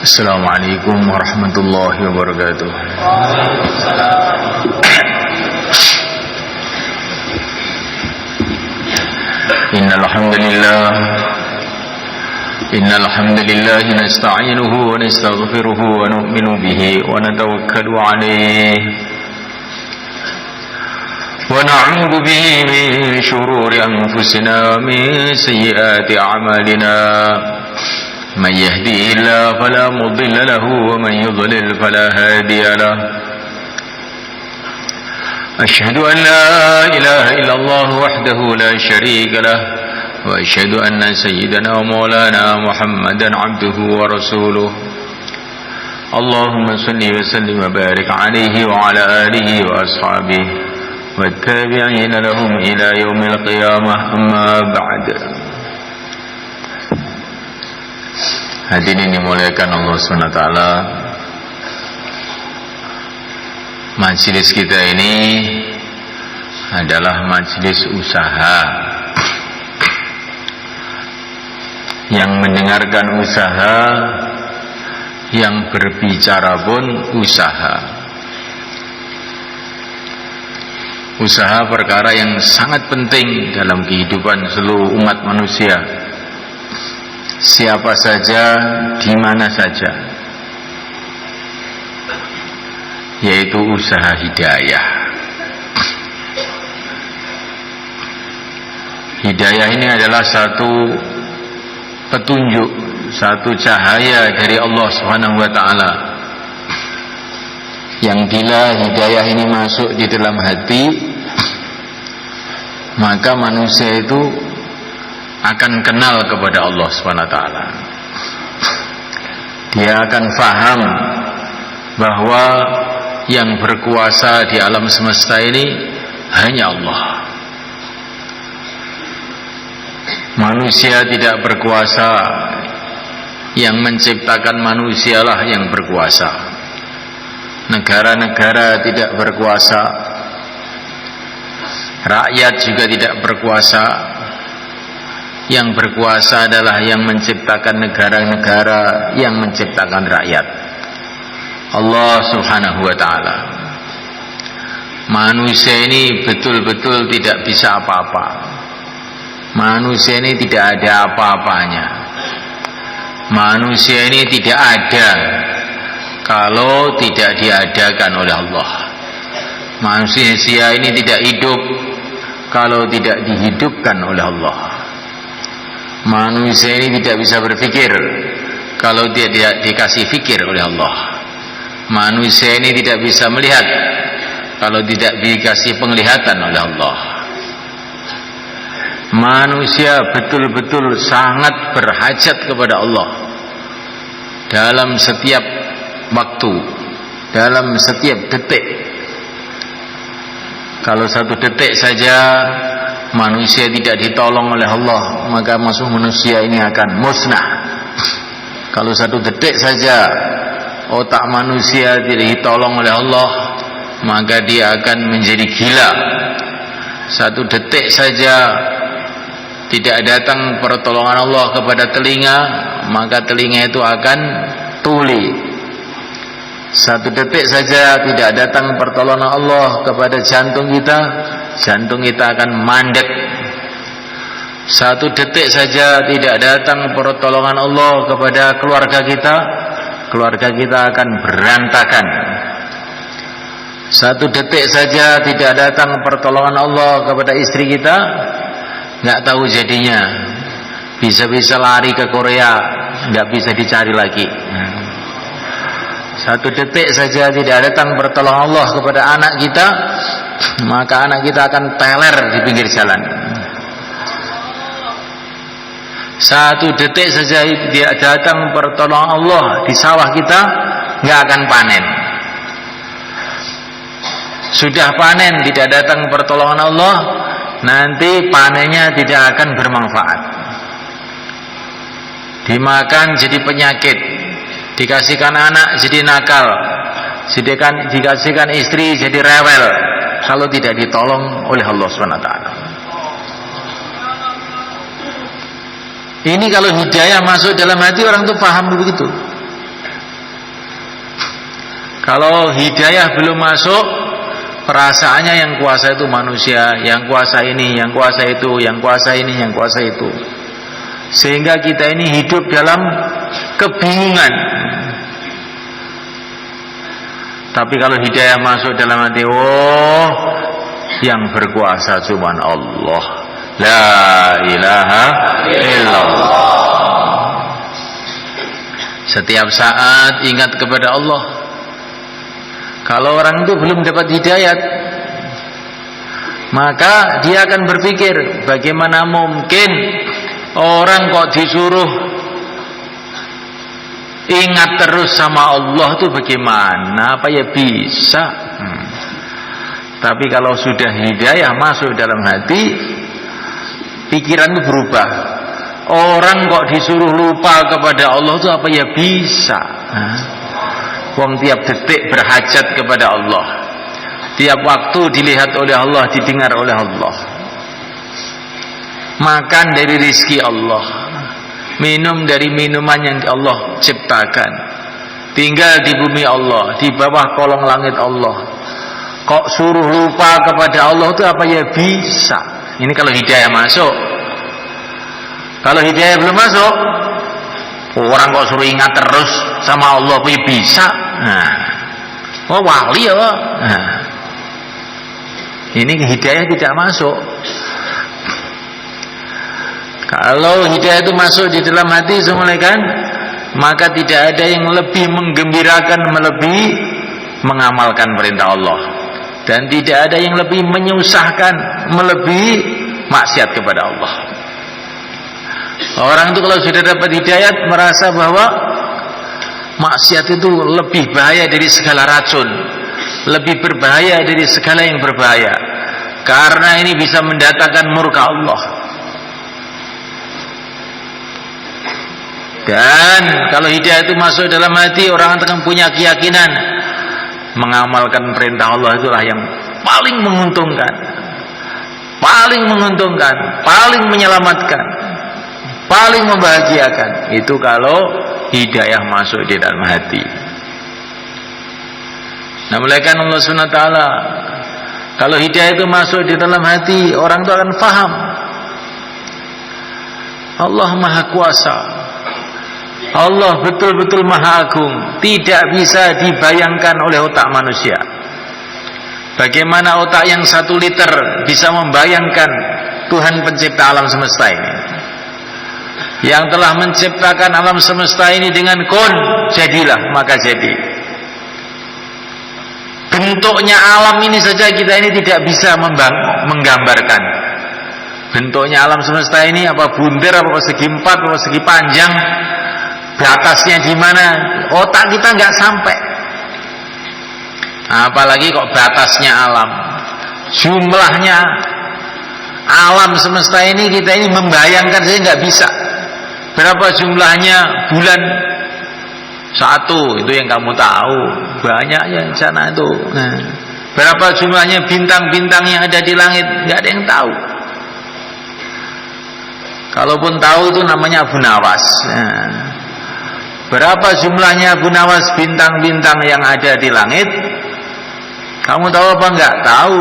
Assalamualaikum warahmatullahi wabarakatuh. Innal hamdalillah nasta'inuhu wa nastaghfiruhu wa nu'minu bihi wa natawakkalu 'alaihi wa na'udzu bihi min shururi anfusina wa min sayyiati a'malina. من يهديه الله فلا مضل له ومن يضلل فلا هادي له أشهد أن لا إله إلا الله وحده لا شريك له وأشهد أن سيدنا ومولانا محمدا عبده ورسوله اللهم صل وسلم وبارك عليه وعلى آله وأصحابه والتابعين لهم إلى يوم القيامة أما بعد. Hadirin dimuliakan Allah SWT, majelis kita ini adalah majelis usaha yang mendengarkan usaha, yang berbicara pun usaha. Usaha perkara yang sangat penting dalam kehidupan seluruh umat manusia, siapa saja, di mana saja, yaitu usaha hidayah. Hidayah ini adalah satu petunjuk, satu cahaya dari Allah Subhanahu wa taala, yang bila hidayah ini masuk di dalam hati, maka manusia itu akan kenal kepada Allah SWT. Dia akan faham bahwa yang berkuasa di alam semesta ini hanya Allah. Manusia tidak berkuasa, yang menciptakan manusialah yang berkuasa. Negara-negara tidak berkuasa, rakyat juga tidak berkuasa. Yang berkuasa adalah yang menciptakan negara-negara, yang menciptakan rakyat, Allah Subhanahu wa ta'ala. Manusia ini betul-betul tidak bisa apa-apa. Manusia ini tidak ada apa-apanya. Manusia ini tidak ada kalau tidak diadakan oleh Allah. Manusia ini tidak hidup kalau tidak dihidupkan oleh Allah. Manusia ini tidak bisa berpikir kalau dia tidak dikasih fikir oleh Allah. Manusia ini tidak bisa melihat kalau tidak dikasih penglihatan oleh Allah. Manusia betul-betul sangat berhajat kepada Allah dalam setiap waktu, dalam setiap detik. Kalau satu detik saja manusia tidak ditolong oleh Allah, maka manusia ini akan musnah. Kalau satu detik saja otak manusia tidak ditolong oleh Allah, maka dia akan menjadi gila. Satu detik saja tidak datang pertolongan Allah kepada telinga, maka telinga itu akan tuli. Satu detik saja tidak datang pertolongan Allah kepada jantung kita, jantung kita akan mandek. Satu detik saja tidak datang pertolongan Allah kepada keluarga kita, keluarga kita akan berantakan. Satu detik saja tidak datang pertolongan Allah kepada istri kita, nggak tahu jadinya. Bisa-bisa lari ke Korea, nggak bisa dicari lagi. Satu detik saja tidak datang pertolongan Allah kepada anak kita, maka anak kita akan teler di pinggir jalan. Satu detik saja tidak datang pertolongan Allah di sawah kita, nggak akan panen. Sudah panen tidak datang pertolongan Allah, nanti panennya tidak akan bermanfaat. Dimakan jadi penyakit, dikasihkan anak jadi nakal, dikasihkan istri jadi rewel kalau tidak ditolong oleh Allah SWT. Ini kalau hidayah masuk dalam hati orang itu paham begitu. Kalau hidayah belum masuk, perasaannya yang kuasa itu manusia, yang kuasa ini, yang kuasa itu, yang kuasa ini, yang kuasa itu. Sehingga kita ini hidup dalam kebingungan. Tapi kalau hidayah masuk dalam hati, oh, yang berkuasa cuma Allah, la ilaha illallah. Setiap saat ingat kepada Allah. Kalau orang itu belum dapat hidayat, maka dia akan berpikir, bagaimana mungkin orang kok disuruh ingat terus sama Allah itu bagaimana? Apa ya bisa? Tapi kalau sudah hidayah masuk dalam hati, pikiran itu berubah. Orang kok disuruh lupa kepada Allah itu apa ya bisa? Wong tiap detik berhajat kepada Allah, tiap waktu dilihat oleh Allah, didengar oleh Allah, makan dari rizki Allah, minum dari minuman yang Allah ciptakan, tinggal di bumi Allah, di bawah kolong langit Allah. Kok suruh lupa kepada Allah itu apa ya bisa? Ini kalau hidayah masuk. Kalau hidayah belum masuk, orang kok suruh ingat terus sama Allah apa ya bisa? Nah, oh wali ya. Nah, ini hidayah tidak masuk. Kalau hidayah itu masuk di dalam hati semulaikan, maka tidak ada yang lebih menggembirakan melebihi mengamalkan perintah Allah, dan tidak ada yang lebih menyusahkan melebihi maksiat kepada Allah. Orang itu kalau sudah dapat hidayat merasa bahwa maksiat itu lebih bahaya dari segala racun, lebih berbahaya dari segala yang berbahaya, karena ini bisa mendatangkan murka Allah. Dan kalau hidayah itu masuk dalam hati, orang akan punya keyakinan mengamalkan perintah Allah itulah yang paling menguntungkan, paling menguntungkan, paling menyelamatkan, paling membahagiakan. Itu kalau hidayah masuk di dalam hati. Nah, melainkan Allah SWT, kalau hidayah itu masuk di dalam hati, orang itu akan faham Allah Maha Kuasa, Allah betul-betul Maha Agung, tidak bisa dibayangkan oleh otak manusia. Bagaimana otak yang 1 liter bisa membayangkan Tuhan pencipta alam semesta ini, yang telah menciptakan alam semesta ini dengan kun, jadilah maka jadi. Bentuknya alam ini saja kita ini tidak bisa menggambarkan. Bentuknya alam semesta ini apa bunder, apa persegi 4, apa persegi panjang, batasnya di mana, otak kita nggak sampai. Apalagi kok batasnya alam, jumlahnya alam semesta ini kita ini membayangkan saja nggak bisa. Berapa jumlahnya bulan? 1, itu yang kamu tahu. Banyak yang sana itu. Nah, berapa jumlahnya bintang-bintang yang ada di langit? Nggak ada yang tahu. Kalaupun tahu itu namanya Abu Nawas. Nah, berapa jumlahnya Abu Nawas bintang-bintang yang ada di langit? Kamu tahu apa enggak? Tahu.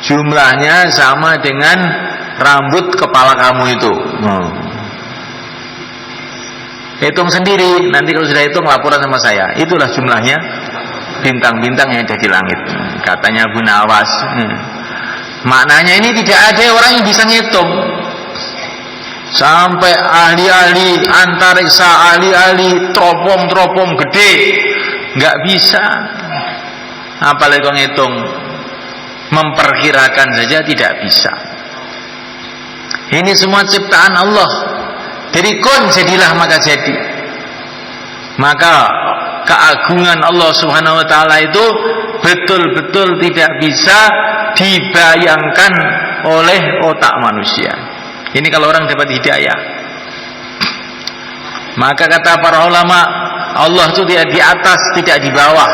Jumlahnya sama dengan rambut kepala kamu itu. Hitung sendiri. Nanti kalau sudah hitung laporan sama saya. Itulah jumlahnya bintang-bintang yang ada di langit. Katanya Abu Nawas. Maknanya ini tidak ada orang yang bisa ngitung. Sampai ahli-ahli antariksa, ahli-ahli teropong-teropong gede, nggak bisa. Apalagi kalau ngitung, memperkirakan saja tidak bisa. Ini semua ciptaan Allah. Dari kun jadilah maka jadi. Maka keagungan Allah Subhanahu Wa Taala itu betul-betul tidak bisa dibayangkan oleh otak manusia. Ini kalau orang dapat hidayah. Maka kata para ulama, Allah itu tidak di atas, tidak di bawah.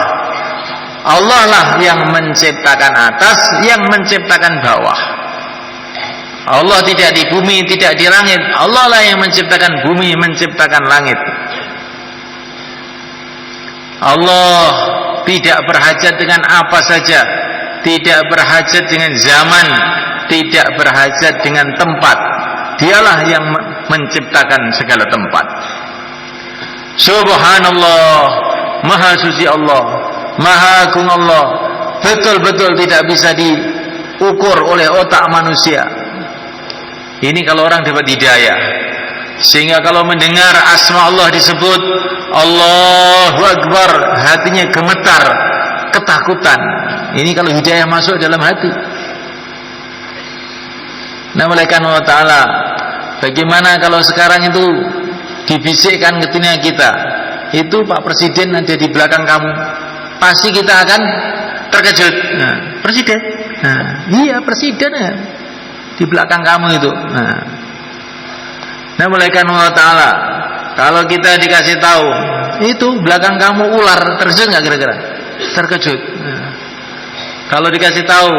Allah lah yang menciptakan atas, yang menciptakan bawah. Allah tidak di bumi, tidak di langit. Allah lah yang menciptakan bumi, menciptakan langit. Allah tidak berhajat dengan apa saja, tidak berhajat dengan zaman, tidak berhajat dengan tempat. Dialah yang menciptakan segala tempat. Subhanallah, maha suci Allah, maha agung Allah, betul-betul tidak bisa diukur oleh otak manusia. Ini kalau orang dapat hidayah, sehingga kalau mendengar asma Allah disebut Allahu Akbar, hatinya gemetar, ketakutan. Ini kalau hidayah masuk dalam hati. Nah, malaikat Allah Ta'ala, bagaimana kalau sekarang itu dibisikkan ke telinga kita, itu Pak Presiden ada di belakang kamu, pasti kita akan terkejut. Nah, Presiden, iya Presiden ya, di belakang kamu itu. Nah, malaikat Allah Ta'ala, kalau kita dikasih tahu itu belakang kamu ular, terkejut nggak kira-kira? Terkejut. Kalau dikasih tahu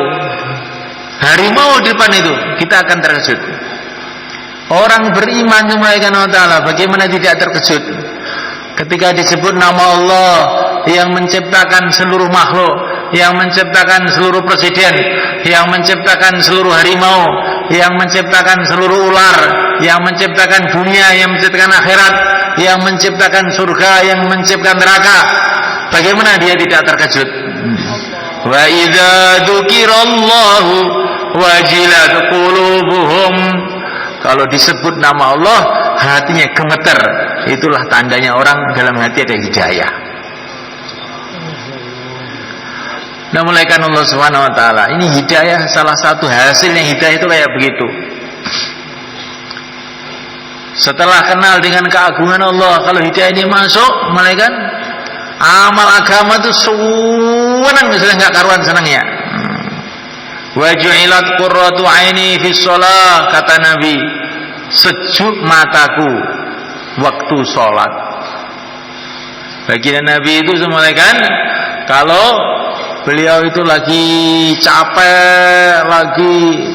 harimau di depan itu, kita akan terkejut. Orang beriman kepada malaikat Allah Ta'ala, bagaimana tidak terkejut ketika disebut nama Allah yang menciptakan seluruh makhluk, yang menciptakan seluruh presiden, yang menciptakan seluruh harimau, yang menciptakan seluruh ular, yang menciptakan dunia, yang menciptakan akhirat, yang menciptakan surga, yang menciptakan neraka. Bagaimana dia tidak terkejut? Wa idza dzukirallahu wajilat qulubuhum. Kalau disebut nama Allah, hatinya gemeter. Itulah tandanya orang dalam hati ada hidayah. Nah, malaikat Allah Subhanahu wa Ta'ala, ini hidayah, salah satu hasilnya hidayah itu kayak begitu. Setelah kenal dengan keagungan Allah, kalau hidayah ini masuk, malaikat, amal agama itu senang, sudah nggak karuan senangnya. Wa ju'ilat qurratu aini fi shalah, kata Nabi, sejuk mataku waktu sholat. Baginda Nabi itu malaikat, kalau beliau itu lagi capek, lagi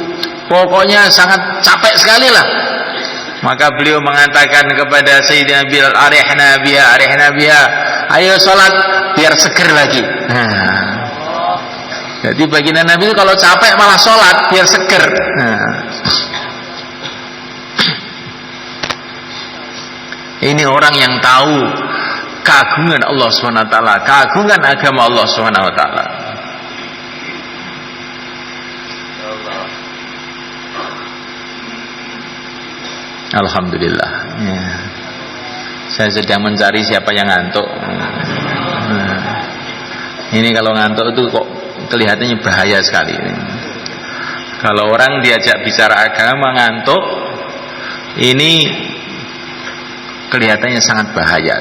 pokoknya sangat capek sekali lah, maka beliau mengatakan kepada Sayyidina Bilal, arihna biha, ayo sholat biar seger lagi. Jadi baginda Nabi itu kalau capek malah sholat biar seger. Ini orang yang tahu keagungan Allah SWT, keagungan agama Allah SWT. Alhamdulillah ya. Saya sedang mencari siapa yang ngantuk. Ini kalau ngantuk itu kok kelihatannya bahaya sekali. Kalau orang diajak bicara agama ngantuk, ini kelihatannya sangat bahaya.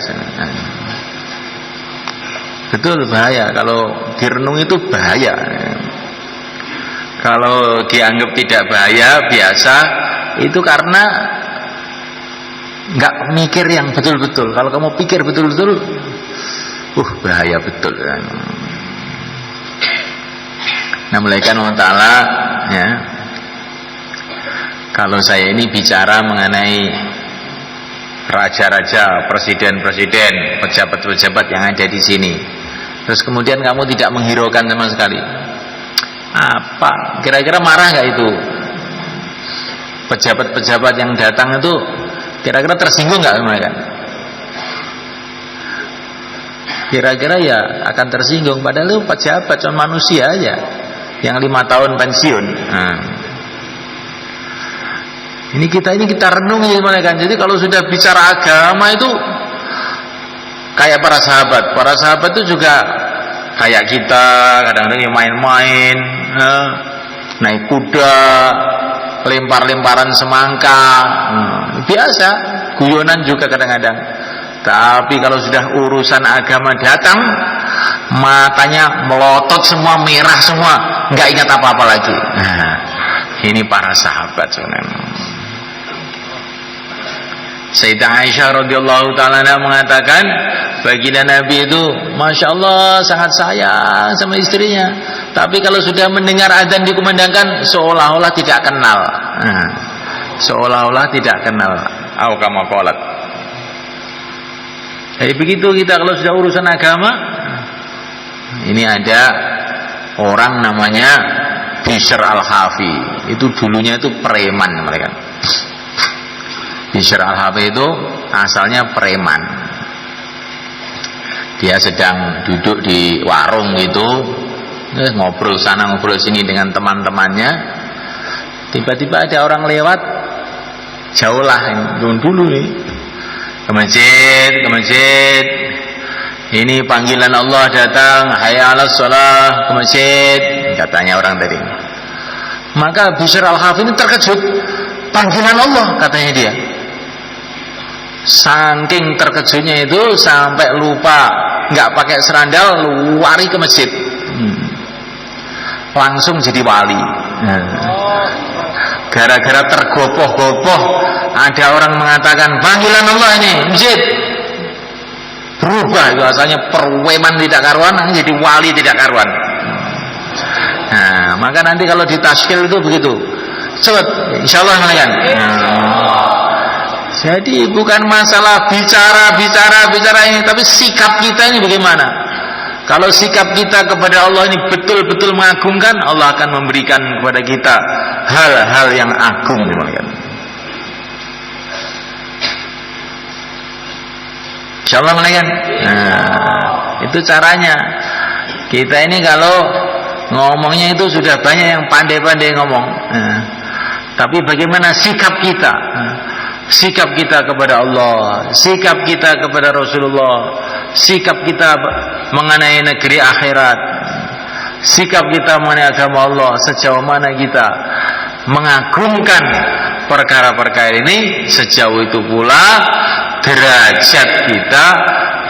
Betul bahaya. Kalau direnung itu bahaya. Kalau dianggap tidak bahaya, biasa, itu karena nggak mikir yang betul-betul. Kalau kamu pikir betul-betul, bahaya betul. Nah, malaikat Allah Ta'ala ya, kalau saya ini bicara mengenai raja-raja, presiden-presiden, pejabat-pejabat yang ada di sini, terus kemudian kamu tidak menghiraukan sama sekali, apa kira-kira marah nggak itu pejabat-pejabat yang datang itu? Kira-kira tersinggung nggak mereka? Kira-kira ya akan tersinggung. Padahal itu pejabat cuma manusia aja yang 5 tahun pensiun. Ini kita renungi mereka. Jadi kalau sudah bicara agama itu kayak para sahabat. Para sahabat itu juga kayak kita, kadang-kadang main-main, naik kuda, lempar-lemparan semangka, biasa, guyonan juga kadang-kadang. Tapi kalau sudah urusan agama datang, matanya melotot semua, merah semua, nggak ingat apa-apa lagi. Ini para sahabat sebenarnya. Sayyidah Aisyah radhiyallahu ta'ala mengatakan, baginda Nabi itu Masya Allah sangat sayang sama istrinya, tapi kalau sudah mendengar adzan dikumandangkan seolah-olah tidak kenal. Seolah-olah tidak kenal. Au kama qalat. Jadi begitu kita kalau sudah urusan agama. Ini ada orang namanya Bishr al-Hafi. Itu dulunya itu preman mereka. Bishr al-Hafi itu asalnya preman. Dia sedang duduk di warung gitu, ngobrol sana ngobrol sini dengan teman-temannya. Tiba-tiba ada orang lewat, jauh lah, dulu nih, ke masjid. Ini panggilan Allah datang, hayya 'alas shalah, ke masjid, katanya orang tadi. Maka Bishr al-Hafi ini terkejut, panggilan Allah katanya dia. Saking terkejutnya itu sampai lupa, nggak pakai serandal, lari ke masjid. Langsung jadi wali. Gara-gara tergopoh-gopoh, ada orang mengatakan panggilan Allah ini masjid. Berubah itu asalnya perweman tidak karuan jadi wali tidak karuan. Nah, maka nanti kalau ditaskil itu begitu. Cepat, insyaallah kalian. Jadi bukan masalah bicara ini, tapi sikap kita ini bagaimana? Kalau sikap kita kepada Allah ini betul-betul mengagungkan, Allah akan memberikan kepada kita hal-hal yang agung. Insyaallah kan? Nah, itu caranya. Kita ini kalau ngomongnya itu sudah banyak yang pandai-pandai ngomong. Nah, tapi bagaimana sikap kita? Sikap kita kepada Allah, sikap kita kepada Rasulullah, sikap kita mengenai negeri akhirat, sikap kita mengenai agama Allah, sejauh mana kita mengagungkan perkara-perkara ini, sejauh itu pula derajat kita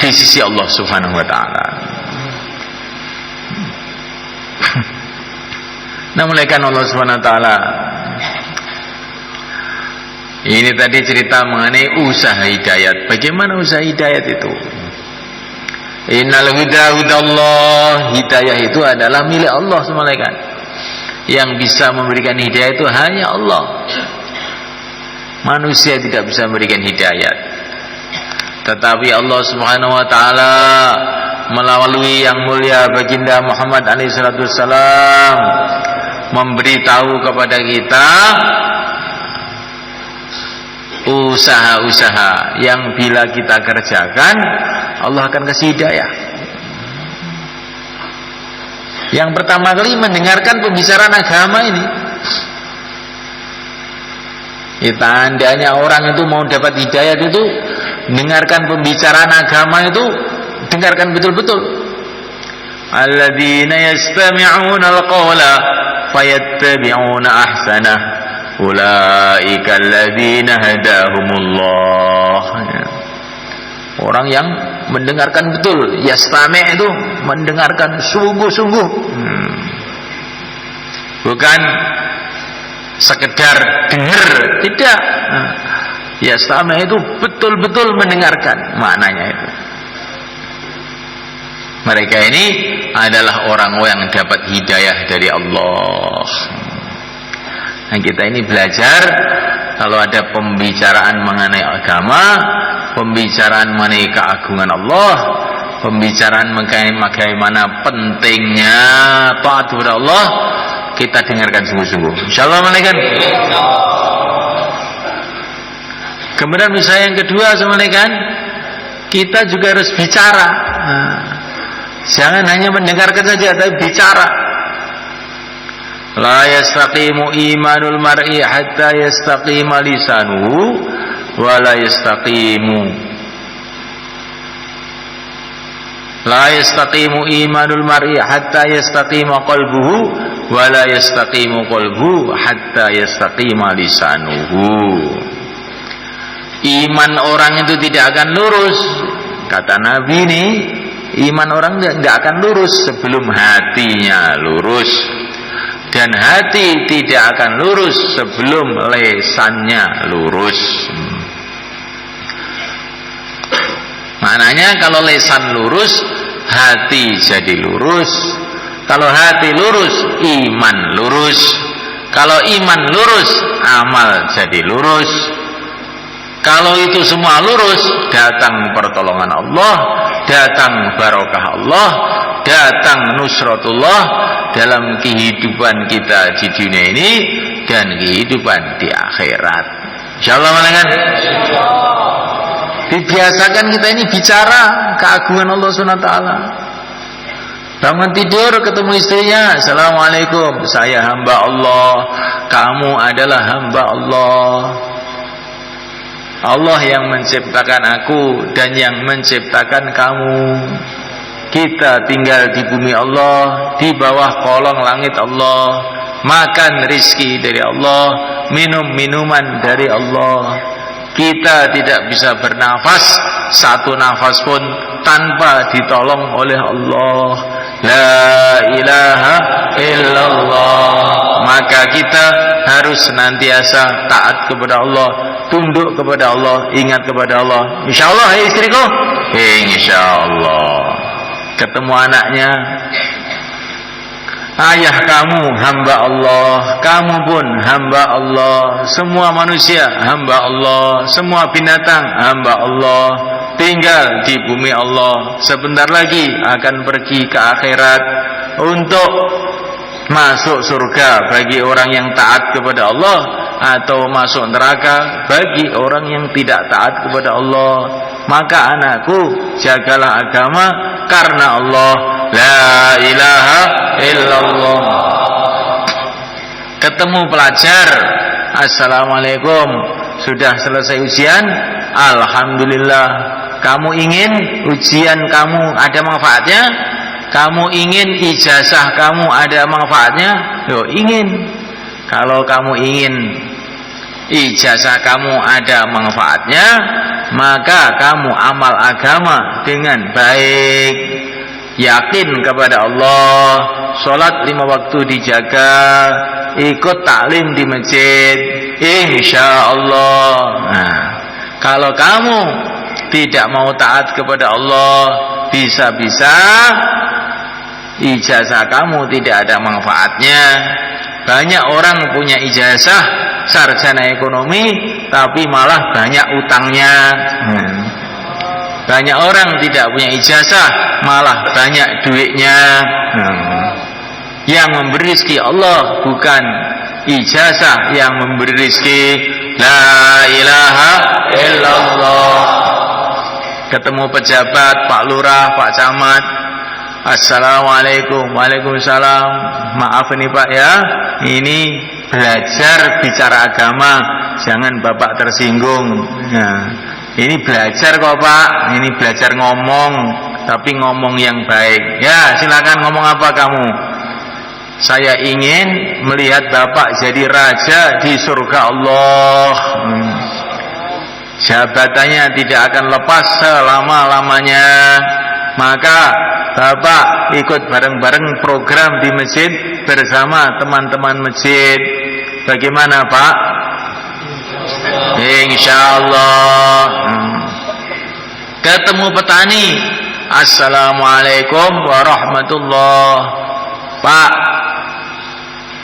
di sisi Allah Subhanahu wa taala. Nah, mulaikan Allah Subhanahu wa taala. Ini tadi cerita mengenai usaha hidayat. Bagaimana usaha hidayat itu? Innal huda hudallah. Hidayah itu adalah milik Allah semalakan. Yang bisa memberikan hidayah itu hanya Allah. Manusia tidak bisa memberikan hidayat. Tetapi Allah Subhanahu wa taala melalui yang mulia baginda Muhammad alaihi salatu wassalam memberitahu kepada kita usaha-usaha yang bila kita kerjakan Allah akan kasih hidayah. Yang pertama kali mendengarkan pembicaraan agama ini. Tandanya orang itu mau dapat hidayah itu dengarkan pembicaraan agama itu, dengarkan betul-betul. Alladzina yastami'una al-qawla fayattabi'una ahsanah. Ulaika alladzina hadahumullah. Orang yang mendengarkan betul, yastami' itu mendengarkan sungguh-sungguh. Bukan sekedar dengar, tidak. Yastami' itu betul-betul mendengarkan, maknanya itu. Mereka ini adalah orang-orang yang dapat hidayah dari Allah. Nah, kita ini belajar kalau ada pembicaraan mengenai agama, pembicaraan mengenai keagungan Allah, pembicaraan mengenai bagaimana pentingnya taat kepada Allah, kita dengarkan sungguh-sungguh. Insyaallah malaikat. Kemudian misalnya yang kedua malaikat, kita juga harus bicara. Nah, jangan hanya mendengarkan saja, tapi bicara. La yastaqimu imanul mar'i hatta yastaqima lisanuhu wa la yastaqimu imanul mar'i hatta yastaqima qalbuhu wa la yastaqimu qalbuhu hatta yastaqima lisanuhu. Iman orang itu tidak akan lurus, kata Nabi ini, iman orang tidak akan lurus sebelum hatinya lurus. Dan hati tidak akan lurus sebelum lesannya lurus. Maknanya kalau lesan lurus, hati jadi lurus. Kalau hati lurus, iman lurus. Kalau iman lurus, amal jadi lurus. Kalau itu semua lurus, datang pertolongan Allah, datang barokah Allah, datang nusratullah dalam kehidupan kita di dunia ini dan kehidupan di akhirat. Insyaallah kan? Dibiasakan kita ini bicara keagungan Allah SWT. Bangun tidur ketemu istrinya, assalamualaikum, saya hamba Allah, kamu adalah hamba Allah. Allah yang menciptakan aku dan yang menciptakan kamu. Kita tinggal di bumi Allah, di bawah kolong langit Allah, makan rizki dari Allah, minum minuman dari Allah. Kita tidak bisa bernafas satu nafas pun tanpa ditolong oleh Allah. La ilaha illallah. Maka kita harus senantiasa taat kepada Allah, tunduk kepada Allah, ingat kepada Allah. Insyaallah ya istriku, insyaallah. Ketemu anaknya, ayah kamu hamba Allah, kamu pun hamba Allah, semua manusia hamba Allah, semua binatang hamba Allah, tinggal di bumi Allah, sebentar lagi akan pergi ke akhirat untuk masuk surga bagi orang yang taat kepada Allah, atau masuk neraka bagi orang yang tidak taat kepada Allah. Maka anakku, jagalah agama karena Allah. La ilaha illallah. Ketemu pelajar, assalamualaikum, sudah selesai ujian, alhamdulillah. Kamu ingin ujian kamu ada manfaatnya? Kamu ingin ijazah kamu ada manfaatnya? Yo, ingin. Kalau kamu ingin ijazah kamu ada manfaatnya, maka kamu amal agama dengan baik, yakin kepada Allah, sholat 5 waktu dijaga, ikut taklim di masjid, insya Allah. Nah, kalau kamu tidak mau taat kepada Allah, bisa-bisa ijazah kamu tidak ada manfaatnya. Banyak orang punya ijazah sarjana ekonomi, tapi malah banyak utangnya. Banyak orang tidak punya ijazah, malah banyak duitnya. Yang memberi rezeki Allah, bukan ijazah yang memberi rezeki. La ilaha illallah. Ketemu pejabat, Pak Lurah, Pak Camat, assalamualaikum. Waalaikumsalam. Maaf ini Pak ya, ini belajar bicara agama, jangan Bapak tersinggung. Nah, ini belajar kok Pak, ini belajar ngomong, tapi ngomong yang baik. Ya silakan, ngomong apa kamu? Saya ingin melihat Bapak jadi raja di surga Allah. Jabatannya tidak akan lepas selama-lamanya. Maka Bapak ikut bareng-bareng program di masjid bersama teman-teman masjid. Bagaimana Pak? Insyaallah. Ketemu petani, assalamualaikum warahmatullah. Pak,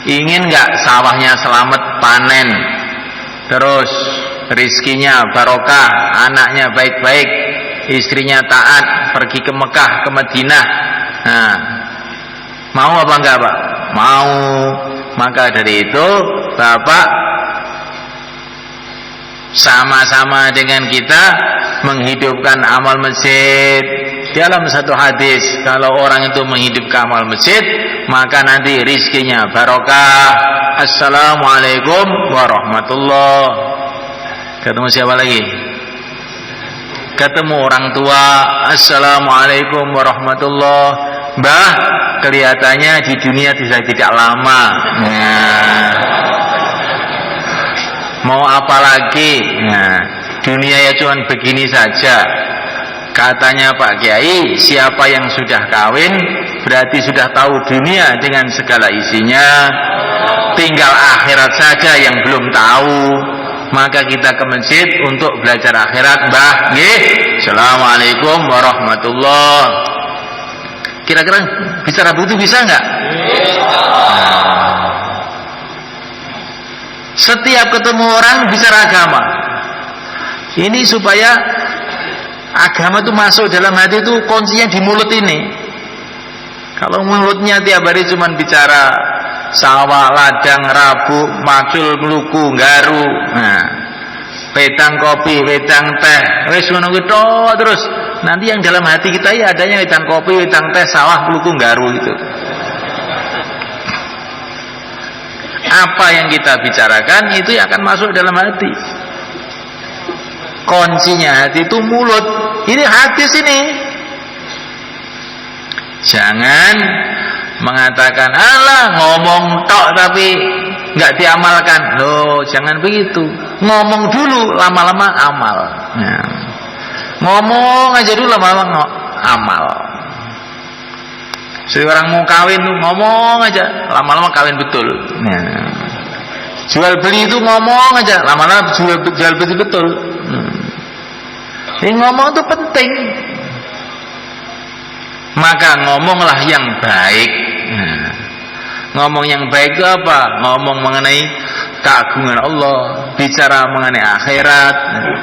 ingin gak sawahnya selamat panen, terus rizkinya barokah, anaknya baik-baik, istrinya taat, pergi ke Mekah, ke Madinah. Nah, mau apa enggak Pak? Mau. Maka dari itu Bapak sama-sama dengan kita menghidupkan amal masjid. Dalam satu hadis, kalau orang itu menghidupkan amal masjid, maka nanti rizkinya barokah. Assalamualaikum warahmatullah. Ketemu siapa lagi? Ketemu orang tua, assalamualaikum warahmatullah. Mbah, kelihatannya di dunia tidak lama. Nah, mau apa lagi? Nah, dunia ya cuma begini saja. Katanya Pak Kiai, siapa yang sudah kawin berarti sudah tahu dunia dengan segala isinya. Tinggal akhirat saja yang belum tahu. Maka kita ke masjid untuk belajar akhirat, Mbah. Nggih. Assalamualaikum warahmatullah. Kira-kira bicara begitu bisa enggak? Setiap ketemu orang bicara agama. Ini supaya agama itu masuk dalam hati itu kuncinya di mulut ini. Kalau mulutnya tiap hari cuma bicara sawah, ladang, rabuk, macul, meluku, garu, nah, wedang kopi, wedang teh, wis ngono kuwi terus. Nanti yang dalam hati kita ya adanya wedang kopi, wedang teh, sawah, meluku, garu itu. Apa yang kita bicarakan itu yang akan masuk dalam hati. Kuncinya hati itu mulut. Ini hadis ini. Jangan mengatakan alah ngomong tok tapi nggak diamalkan. Loh, jangan begitu. Ngomong dulu, lama-lama amal. Nah, ngomong aja dulu, lama-lama amal. Seorang mau kawin tuh ngomong aja, lama-lama kawin betul. Nah, jual beli itu ngomong aja, lama-lama jual beli betul. Ini ngomong itu penting. Maka ngomonglah yang baik. Nah, ngomong yang baik itu apa? Ngomong mengenai keagungan Allah, bicara mengenai akhirat,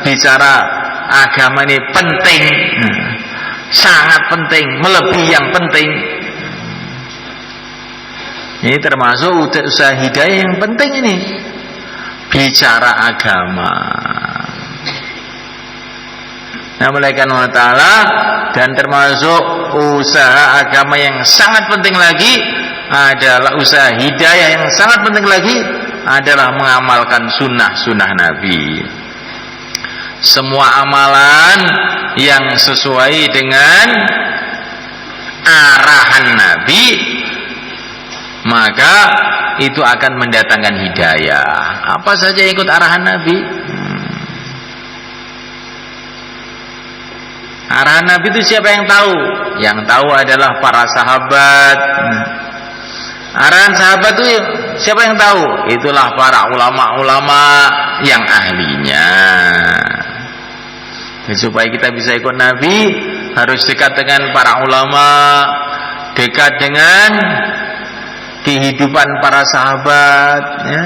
bicara agama ini penting, sangat penting, melebihi yang penting. Ini termasuk usaha hidayah yang penting ini. Bicara agama. Nah, malaikat Allah Ta'ala, dan termasuk usaha agama yang sangat penting lagi adalah usaha hidayah yang sangat penting lagi adalah mengamalkan sunnah-sunnah Nabi. Semua amalan yang sesuai dengan arahan Nabi, maka itu akan mendatangkan hidayah. Apa saja yang ikut arahan Nabi? Arahan Nabi itu siapa yang tahu? Yang tahu adalah para sahabat. Arahan sahabat itu siapa yang tahu? Itulah para ulama-ulama yang ahlinya. Supaya kita bisa ikut Nabi, harus dekat dengan para ulama, dekat dengan kehidupan para sahabat, ya.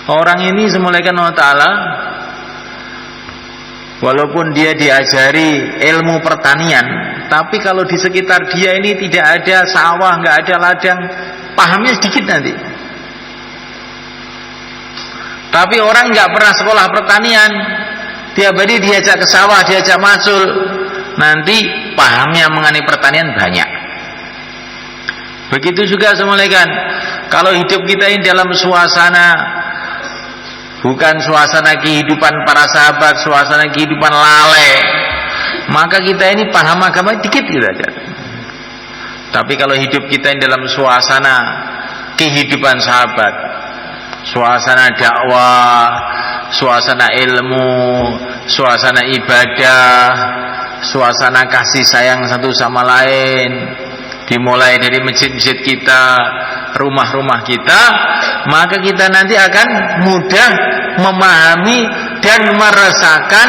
Orang ini semulaikan Allah Ta'ala, walaupun dia diajari ilmu pertanian, tapi kalau di sekitar dia ini tidak ada sawah, nggak ada ladang, pahamnya sedikit nanti. Tapi orang nggak pernah sekolah pertanian, tiap hari diajak ke sawah, diajak macul, nanti pahamnya mengenai pertanian banyak. Begitu juga semulaikan, kalau hidup kita ini dalam suasana bukan suasana kehidupan para sahabat, suasana kehidupan lalai, maka kita ini paham agama dikit gitu aja. Tapi kalau hidup kita ini dalam suasana kehidupan sahabat, suasana dakwah, suasana ilmu, suasana ibadah, suasana kasih sayang satu sama lain, dimulai dari masjid-masjid kita, rumah-rumah kita, maka kita nanti akan mudah memahami dan merasakan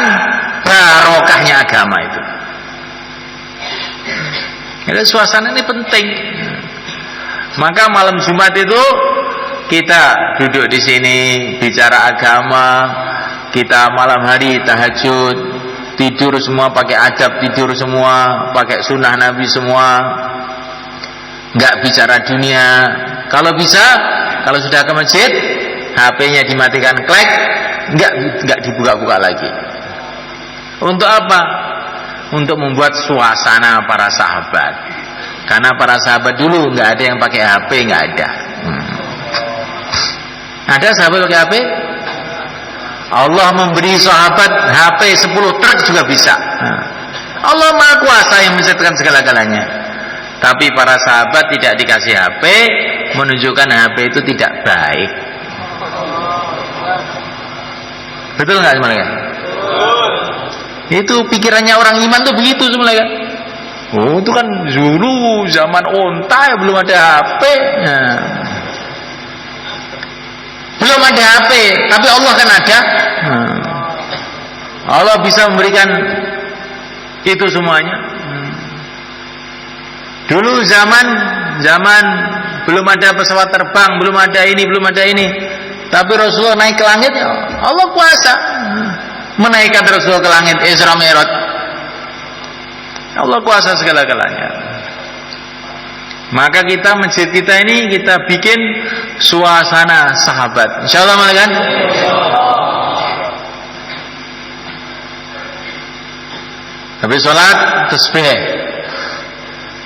barokahnya agama itu. Jadi suasana ini penting. Maka malam Jumat itu kita duduk di sini bicara agama, kita malam hari tahajud, tidur semua pakai adab, tidur semua pakai sunnah Nabi semua, nggak bicara dunia. Kalau bisa, kalau sudah ke masjid, HP-nya dimatikan, klek, nggak dibuka-buka lagi. Untuk apa? Untuk membuat suasana para sahabat. Karena para sahabat dulu nggak ada yang pakai HP, nggak ada. Ada sahabat pakai HP? Allah memberi sahabat HP 10 truk juga bisa. Allah Maha Kuasa yang menciptakan segala-galanya. Tapi para sahabat tidak dikasih HP, menunjukkan HP itu tidak baik. Betul nggak semuanya? Itu pikirannya orang iman tuh begitu semuanya. Oh, itu kan dulu zaman onta ya, belum ada HP. Nah, belum ada HP, tapi Allah kan ada. Allah bisa memberikan itu semuanya. Dulu zaman belum ada pesawat terbang, belum ada ini, Tapi Rasulullah naik ke langit, ya Allah kuasa menaikkan Rasulullah ke langit Isra Mi'raj. Allah kuasa segala-galanya. Maka kita masjid kita ini kita bikin suasana sahabat. Insyaallah kan? Habis sholat tasbih.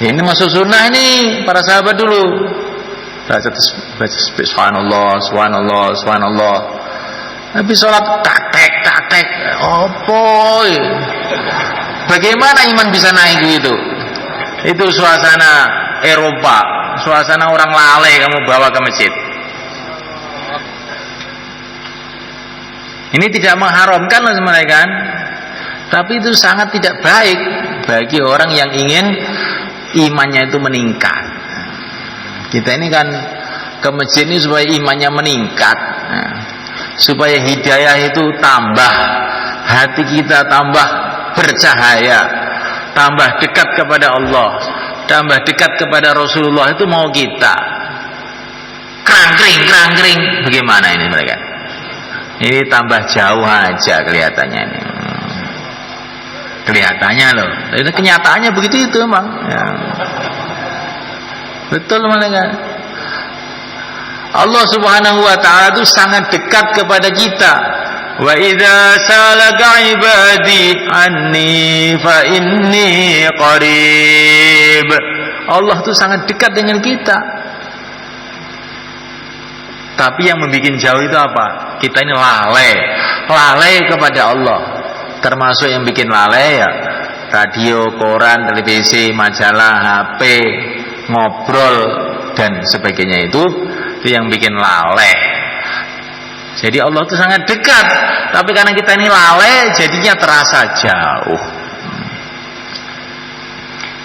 Ini masuk sunnah ini para sahabat dulu. Baca tasbih, subhanallah, subhanallah, subhanallah. Habis sholat taktek. Opoy. Bagaimana iman bisa naik gitu? Itu suasana Eropa, suasana orang lalai kamu bawa ke masjid. Ini tidak mengharamkan loh sebenarnya kan, tapi itu sangat tidak baik bagi orang yang ingin imannya itu meningkat. Kita ini kan ke masjid ini supaya imannya meningkat, supaya hidayah itu tambah, hati kita tambah bercahaya, tambah dekat kepada Allah, tambah dekat kepada Rasulullah. Itu mau kita kerang-kering bagaimana ini mereka? Ini tambah jauh aja kelihatannya ini. Kelihatannya loh, ini kenyataannya begitu itu emang ya. Betul mereka. Allah Subhanahu wa ta'ala itu sangat dekat kepada kita. Wa idza salaka ibadi anni fa inni qarib. Allah itu sangat dekat dengan kita. Tapi yang membuat jauh itu apa? Kita ini lalai kepada Allah. Termasuk yang bikin lalai ya radio, koran, televisi, majalah, HP, ngobrol dan sebagainya itu yang bikin lalai. Jadi Allah itu sangat dekat, tapi karena kita ini lalai jadinya terasa jauh.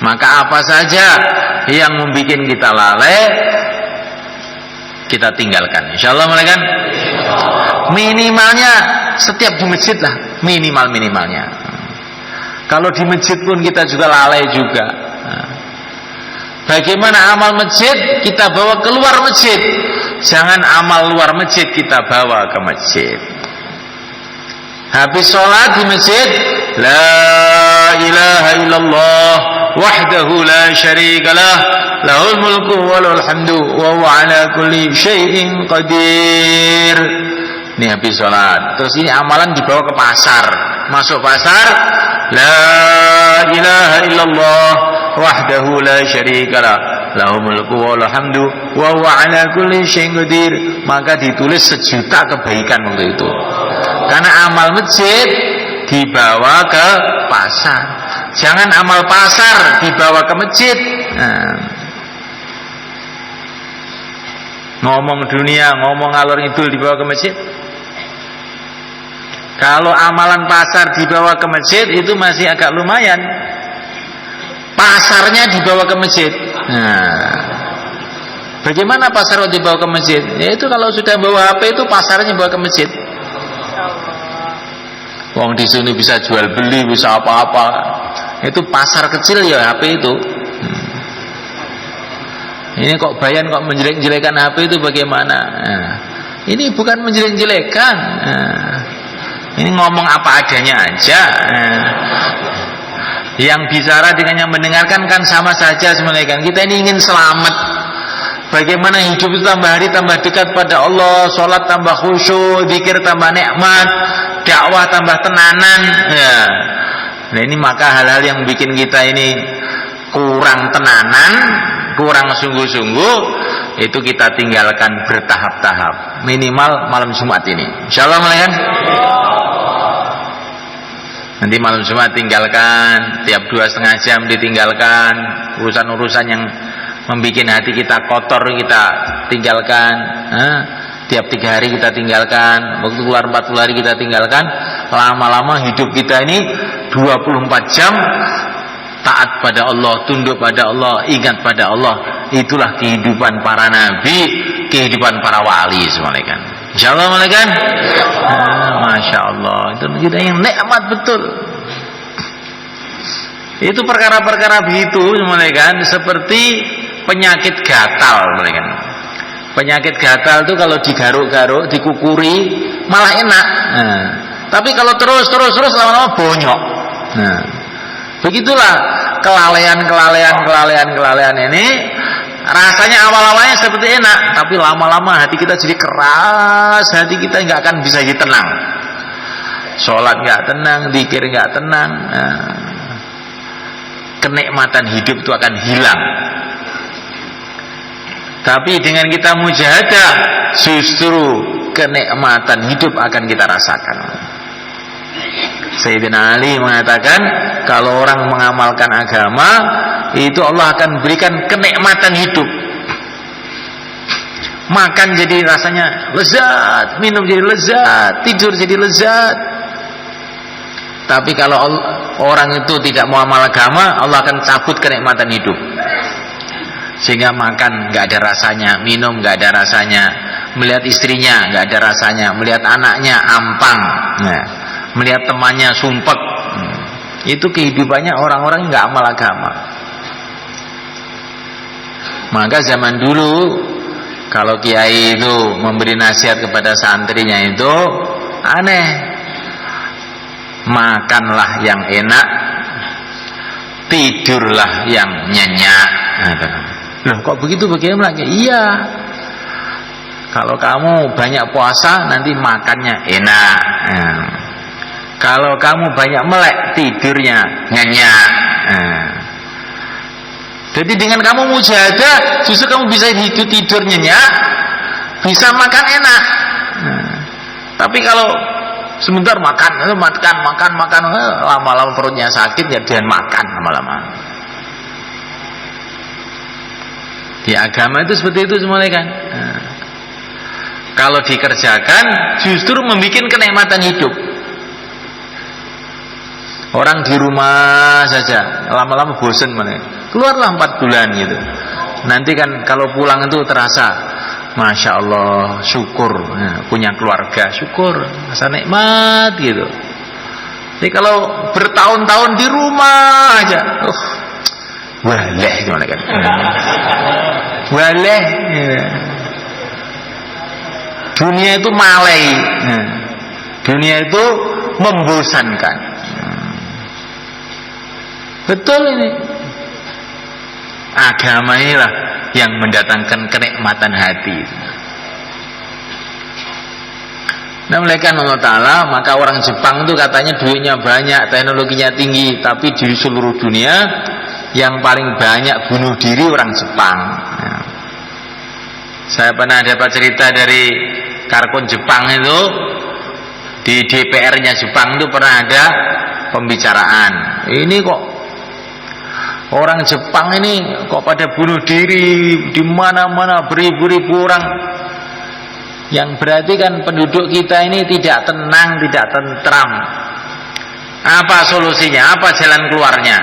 Maka apa saja yang membuat kita lalai kita tinggalkan. Insyaallah kan? Minimalnya setiap di masjid lah, minimalnya. Kalau di masjid pun kita juga lalai juga. Bagaimana amal masjid kita bawa keluar masjid? Jangan amal luar masjid kita bawa ke masjid. Habis sholat di masjid, la ilaha illallah wahdahu la syarikalah, lahul mulku wa lahul hamdu wa huwa ala kulli syai'in qadir. Ini habis sholat. Terus ini amalan dibawa ke pasar. Masuk pasar, la ilaha illallah wahdahu la syarikalah, lahul mulku wa lahul hamdu wa huwa ala kulli syai'in qadir. Maka ditulis 1 juta kebaikan untuk itu. Karena amal masjid dibawa ke pasar. Jangan amal pasar dibawa ke masjid. Ngomong dunia, ngomong ngalor ngidul dibawa ke masjid. Kalau amalan pasar dibawa ke masjid itu masih agak lumayan. Pasarnya dibawa ke masjid. Bagaimana pasar dibawa ke masjid? Ya itu kalau sudah bawa HP itu pasarnya bawa ke masjid. Wong di sini bisa jual beli, bisa apa-apa. Itu pasar kecil ya HP itu. Ini kok bayan kok menjelek-jelekan HP itu bagaimana? Ini bukan menjelek-jelekan. Ini ngomong apa adanya aja. Yang bicara dengan yang mendengarkan kan sama saja sebenarnya. Kita ini ingin selamat. Bagaimana hidup itu tambah hari tambah dekat pada Allah, sholat tambah khusyuk, zikir tambah nikmat, dakwah tambah tenanan. Ya. Nah ini maka hal-hal yang bikin kita ini kurang tenanan, kurang sungguh-sungguh, itu kita tinggalkan bertahap-tahap. Minimal malam Jumat ini. Insyaallah kan? Nanti malam Jumat tinggalkan, tiap 2,5 jam ditinggalkan, urusan-urusan yang membikin hati kita kotor kita tinggalkan. Tiap 3 hari kita tinggalkan, waktu keluar 40 hari kita tinggalkan. Lama-lama hidup kita ini 24 jam taat pada Allah, tunduk pada Allah, ingat pada Allah. Itulah kehidupan para nabi, kehidupan para wali semuanya kan. Insyaallah kan? Masya Allah, itu kita yang nikmat betul. Itu perkara-perkara begitu semuanya kan, seperti penyakit gatal semuanya kan. Penyakit gatal itu kalau digaruk-garuk, dikukuri malah enak. Nah, tapi kalau terus lama-lama bonyok. Nah, begitulah kelalaian ini. Rasanya awal-awalnya seperti enak, tapi lama-lama hati kita jadi keras, hati kita nggak akan bisa tenang. Sholat nggak tenang, zikir nggak tenang. Nah, kenikmatan hidup itu akan hilang. Tapi dengan kita mujahadah, justru kenikmatan hidup akan kita rasakan. Sayyidina Ali mengatakan, kalau orang mengamalkan agama, itu Allah akan berikan kenikmatan hidup. Makan jadi rasanya lezat, minum jadi lezat, tidur jadi lezat. Tapi kalau orang itu tidak mau amal agama, Allah akan cabut kenikmatan hidup. Sehingga makan nggak ada rasanya, minum nggak ada rasanya, melihat istrinya nggak ada rasanya, melihat anaknya ampang, nah, melihat temannya sumpek. Itu kehidupannya orang-orang nggak amal agama. Maka zaman dulu kalau kiai itu memberi nasihat kepada santrinya itu aneh. Makanlah yang enak, tidurlah yang nyenyak. Loh, kok begitu bagaimana? Iya. Kalau kamu banyak puasa, nanti makannya enak. Kalau kamu banyak melek, tidurnya nyenyak. Jadi dengan kamu mujahadah, justru kamu bisa tidur nyenyak, bisa makan enak. Tapi kalau sebentar makan, lama-lama perutnya sakit, ya jangan makan lama-lama. Di agama itu seperti itu semuanya kan. Kalau dikerjakan, justru membuat kenikmatan hidup. Orang di rumah saja lama-lama bosan mana. Keluarlah 4 bulan gitu. Nanti kan kalau pulang itu terasa, Masya Allah, syukur, punya keluarga, syukur, rasa nikmat gitu. Jadi kalau bertahun-tahun di rumah aja, waleh gimana kan? Waleh. Dunia itu malai. Dunia itu membosankan. Betul ini. Agama inilah yang mendatangkan kenikmatan hati. Nah, melainkan Allah Ta'ala, maka orang Jepang itu katanya duitnya banyak, teknologinya tinggi, tapi di seluruh dunia yang paling banyak bunuh diri orang Jepang. Saya pernah dapat cerita dari Karkun Jepang itu, di DPR-nya Jepang itu pernah ada pembicaraan. Ini kok orang Jepang ini kok pada bunuh diri di mana-mana, beribu-ribu orang. Yang berarti kan penduduk kita ini tidak tenang, tidak tentram. Apa solusinya? Apa jalan keluarnya?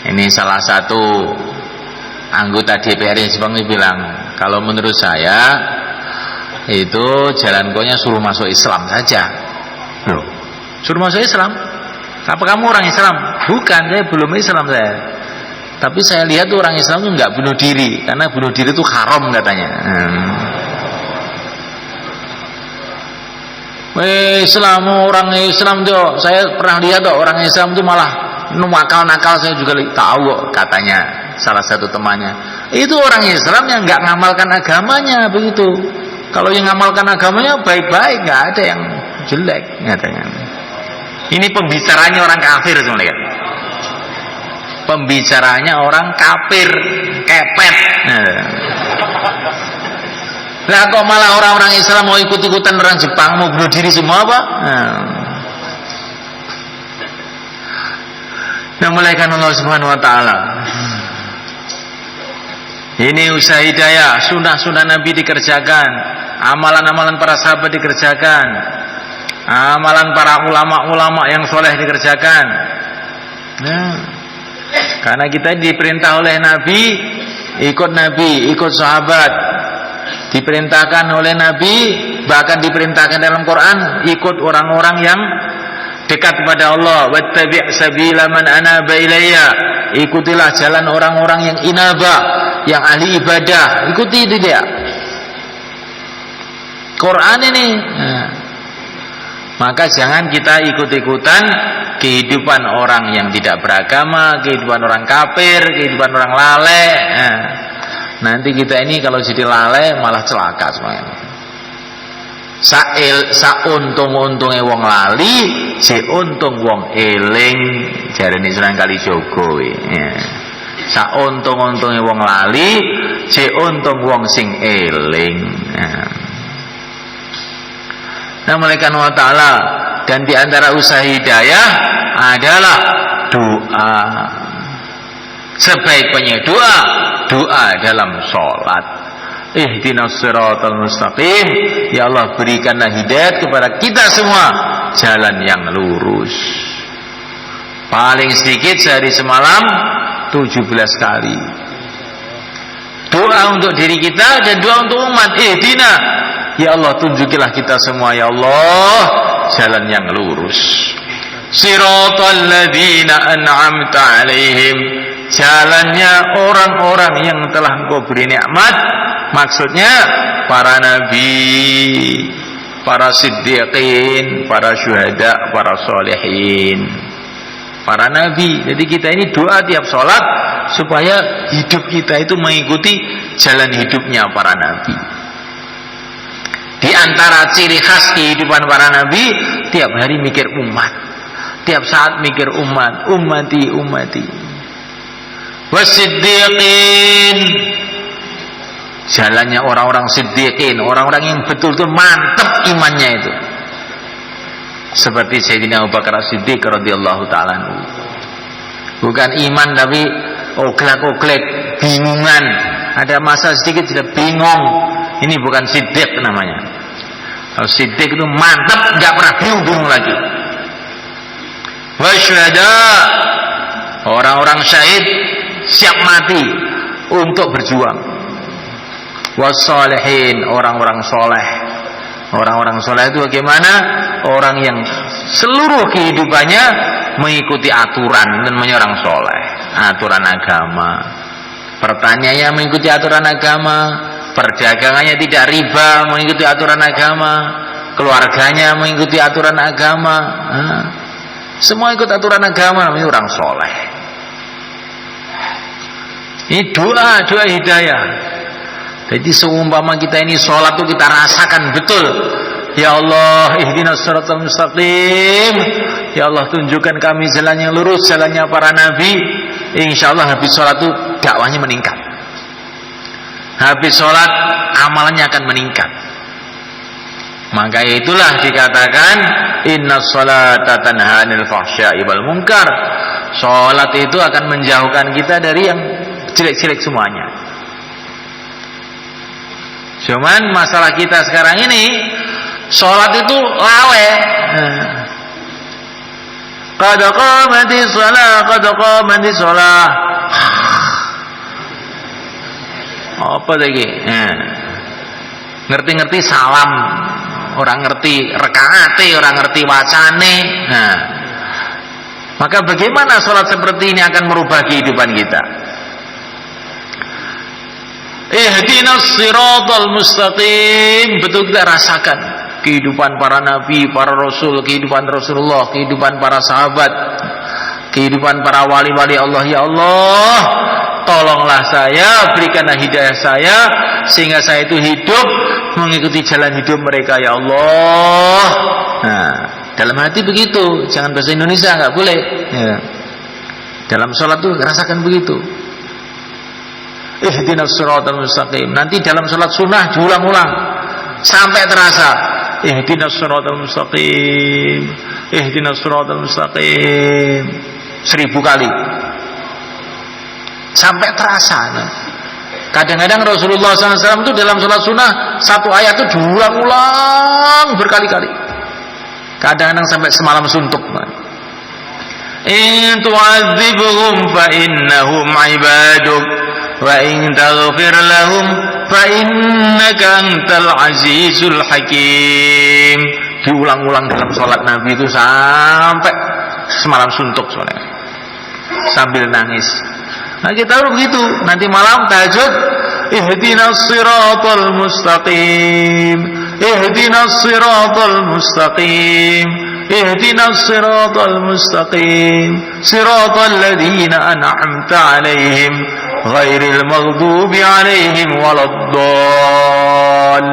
Ini salah satu anggota DPR yang Jepang ini bilang, kalau menurut saya itu jalan keluarnya suruh masuk Islam saja. Loh, suruh masuk Islam? Apa kamu orang Islam? Bukan, saya belum Islam saya. Tapi saya lihat tuh orang Islam tuh nggak bunuh diri, karena bunuh diri itu haram katanya. Islam, orang Islam tuh, saya pernah lihat tuh orang Islam tuh malah nakal-nakal, saya juga tahu katanya salah satu temannya. Itu orang Islam yang nggak ngamalkan agamanya begitu. Kalau yang ngamalkan agamanya baik-baik, nggak ada yang jelek katanya. Ini pembicaranya orang kafir semuanya. Pembicaranya orang kafir, kepet. Lah kok malah orang-orang Islam mau ikut-ikutan orang Jepang, mau bunuh diri semua apa? Yang mulaikan Allah Subhanahu wa taala. Ini usaha hidayah, sunnah-sunnah Nabi dikerjakan, amalan-amalan para sahabat dikerjakan, amalan para ulama-ulama yang soleh dikerjakan. Karena kita diperintah oleh Nabi, ikut sahabat. Diperintahkan oleh Nabi, bahkan diperintahkan dalam Quran, ikut orang-orang yang dekat kepada Allah. Wattabi' sabila man anaba ilayya, ikutilah jalan orang-orang yang inaba, yang ahli ibadah, ikuti itu dia. Quran ini. Maka jangan kita ikut-ikutan kehidupan orang yang tidak beragama, kehidupan orang kafir, kehidupan orang lalai. Nanti kita ini kalau jadi lalai malah celaka semuanya. Sauntung-untunge wong lali, untung wong eling, jarene Sunan Kalijaga ya. Sauntung-untunge wong lali, untung wong sing eling. Nah, malaikat Allah Ta'ala, dan di antara usaha hidayah adalah doa. Sebaik-baiknya doa dalam sholat. Ihdinas siratal mustaqim, ya Allah berikanlah hidayat kepada kita semua jalan yang lurus. Paling sedikit sehari semalam 17 kali doa untuk diri kita dan doa untuk umat. Ihdina, ya Allah tunjukilah kita semua ya Allah jalan yang lurus. Siratal ladzina an'amta alaihim, jalannya orang-orang yang telah Engkau beri nikmat. Maksudnya para nabi, para siddiqin, para syuhada, para solehin, para nabi. Jadi kita ini doa tiap sholat supaya hidup kita itu mengikuti jalan hidupnya para nabi. Di antara ciri khas kehidupan para nabi, tiap hari mikir umat, tiap saat mikir umat, ummati. Wasiddiqin, jalannya orang-orang siddiqin, orang-orang yang betul-betul mantap imannya itu. Seperti Sayyidina Abu Bakar As-Siddiq radhiyallahu ta'ala anhu. Bukan iman tapi oglek-oglek, bingungan. Ada masa sedikit sudah bingung. Ini bukan siddiq namanya. Kalau siddiq itu mantap, enggak pernah bingung lagi. Wasyhada, orang-orang syahid siap mati untuk berjuang. Wassalihin, orang-orang soleh. Orang-orang soleh itu bagaimana? Orang yang seluruh kehidupannya mengikuti aturan dan orang soleh, aturan agama. Pertanyaannya mengikuti aturan agama, perdagangannya tidak riba, mengikuti aturan agama, keluarganya mengikuti aturan agama. Semua ikut aturan agama, ini orang soleh. Ini doa hidayah. Jadi seumpama kita ini sholat tuh kita rasakan betul. Ya Allah, ihdinas siratal mustaqim. Ya Allah tunjukkan kami jalan yang lurus, jalannya para nabi. Insya Allah habis sholat tuh dakwahnya meningkat. Habis sholat amalannya akan meningkat. Maka itulah dikatakan innas sholata tanha 'anil fahsya'i wal munkar. Sholat itu akan menjauhkan kita dari yang jelek-jelek semuanya. Cuman masalah kita sekarang ini sholat itu lawe. Qad qamatis shalah. Apa lagi? Ngerti-ngerti salam, orang ngerti rekaate, orang ngerti wacane. Maka bagaimana sholat seperti ini akan merubah kehidupan kita? Ihdinas siratal mustaqim. Betul kita rasakan kehidupan para nabi, para rasul, kehidupan Rasulullah, kehidupan para sahabat, kehidupan para wali-wali Allah. Ya Allah, tolonglah saya, berikanlah hidayah saya sehingga saya itu hidup mengikuti jalan hidup mereka ya Allah. Nah, dalam hati begitu, jangan bahasa Indonesia, nggak boleh ya. Dalam sholat tuh rasakan begitu. Ihdinas siratal mustaqim. Nanti dalam sholat sunnah diulang-ulang sampai terasa. Ihdinas siratal mustaqim. Ihdinas siratal mustaqim 1000 kali sampai terasa. Kadang-kadang Rasulullah SAW itu dalam sholat sunnah satu ayat itu diulang-ulang berkali-kali. Kadang-kadang sampai semalam suntuk. In tu'adzibhum fa innahum ibaduk wa in taghfir lahum fa innaka antal azizul hakim. diulang-ulang dalam sholat Nabi itu sampai semalam suntuk soalnya, sambil nangis. Nah kita harus begitu. Nanti malam tahajud, ihdinas siratal mustaqim, ihdinas siratal mustaqim, ihdinas siratal mustaqim, siratal ladzina an'amta 'alaihim ghairil maghdubi 'alaihim waladdallin.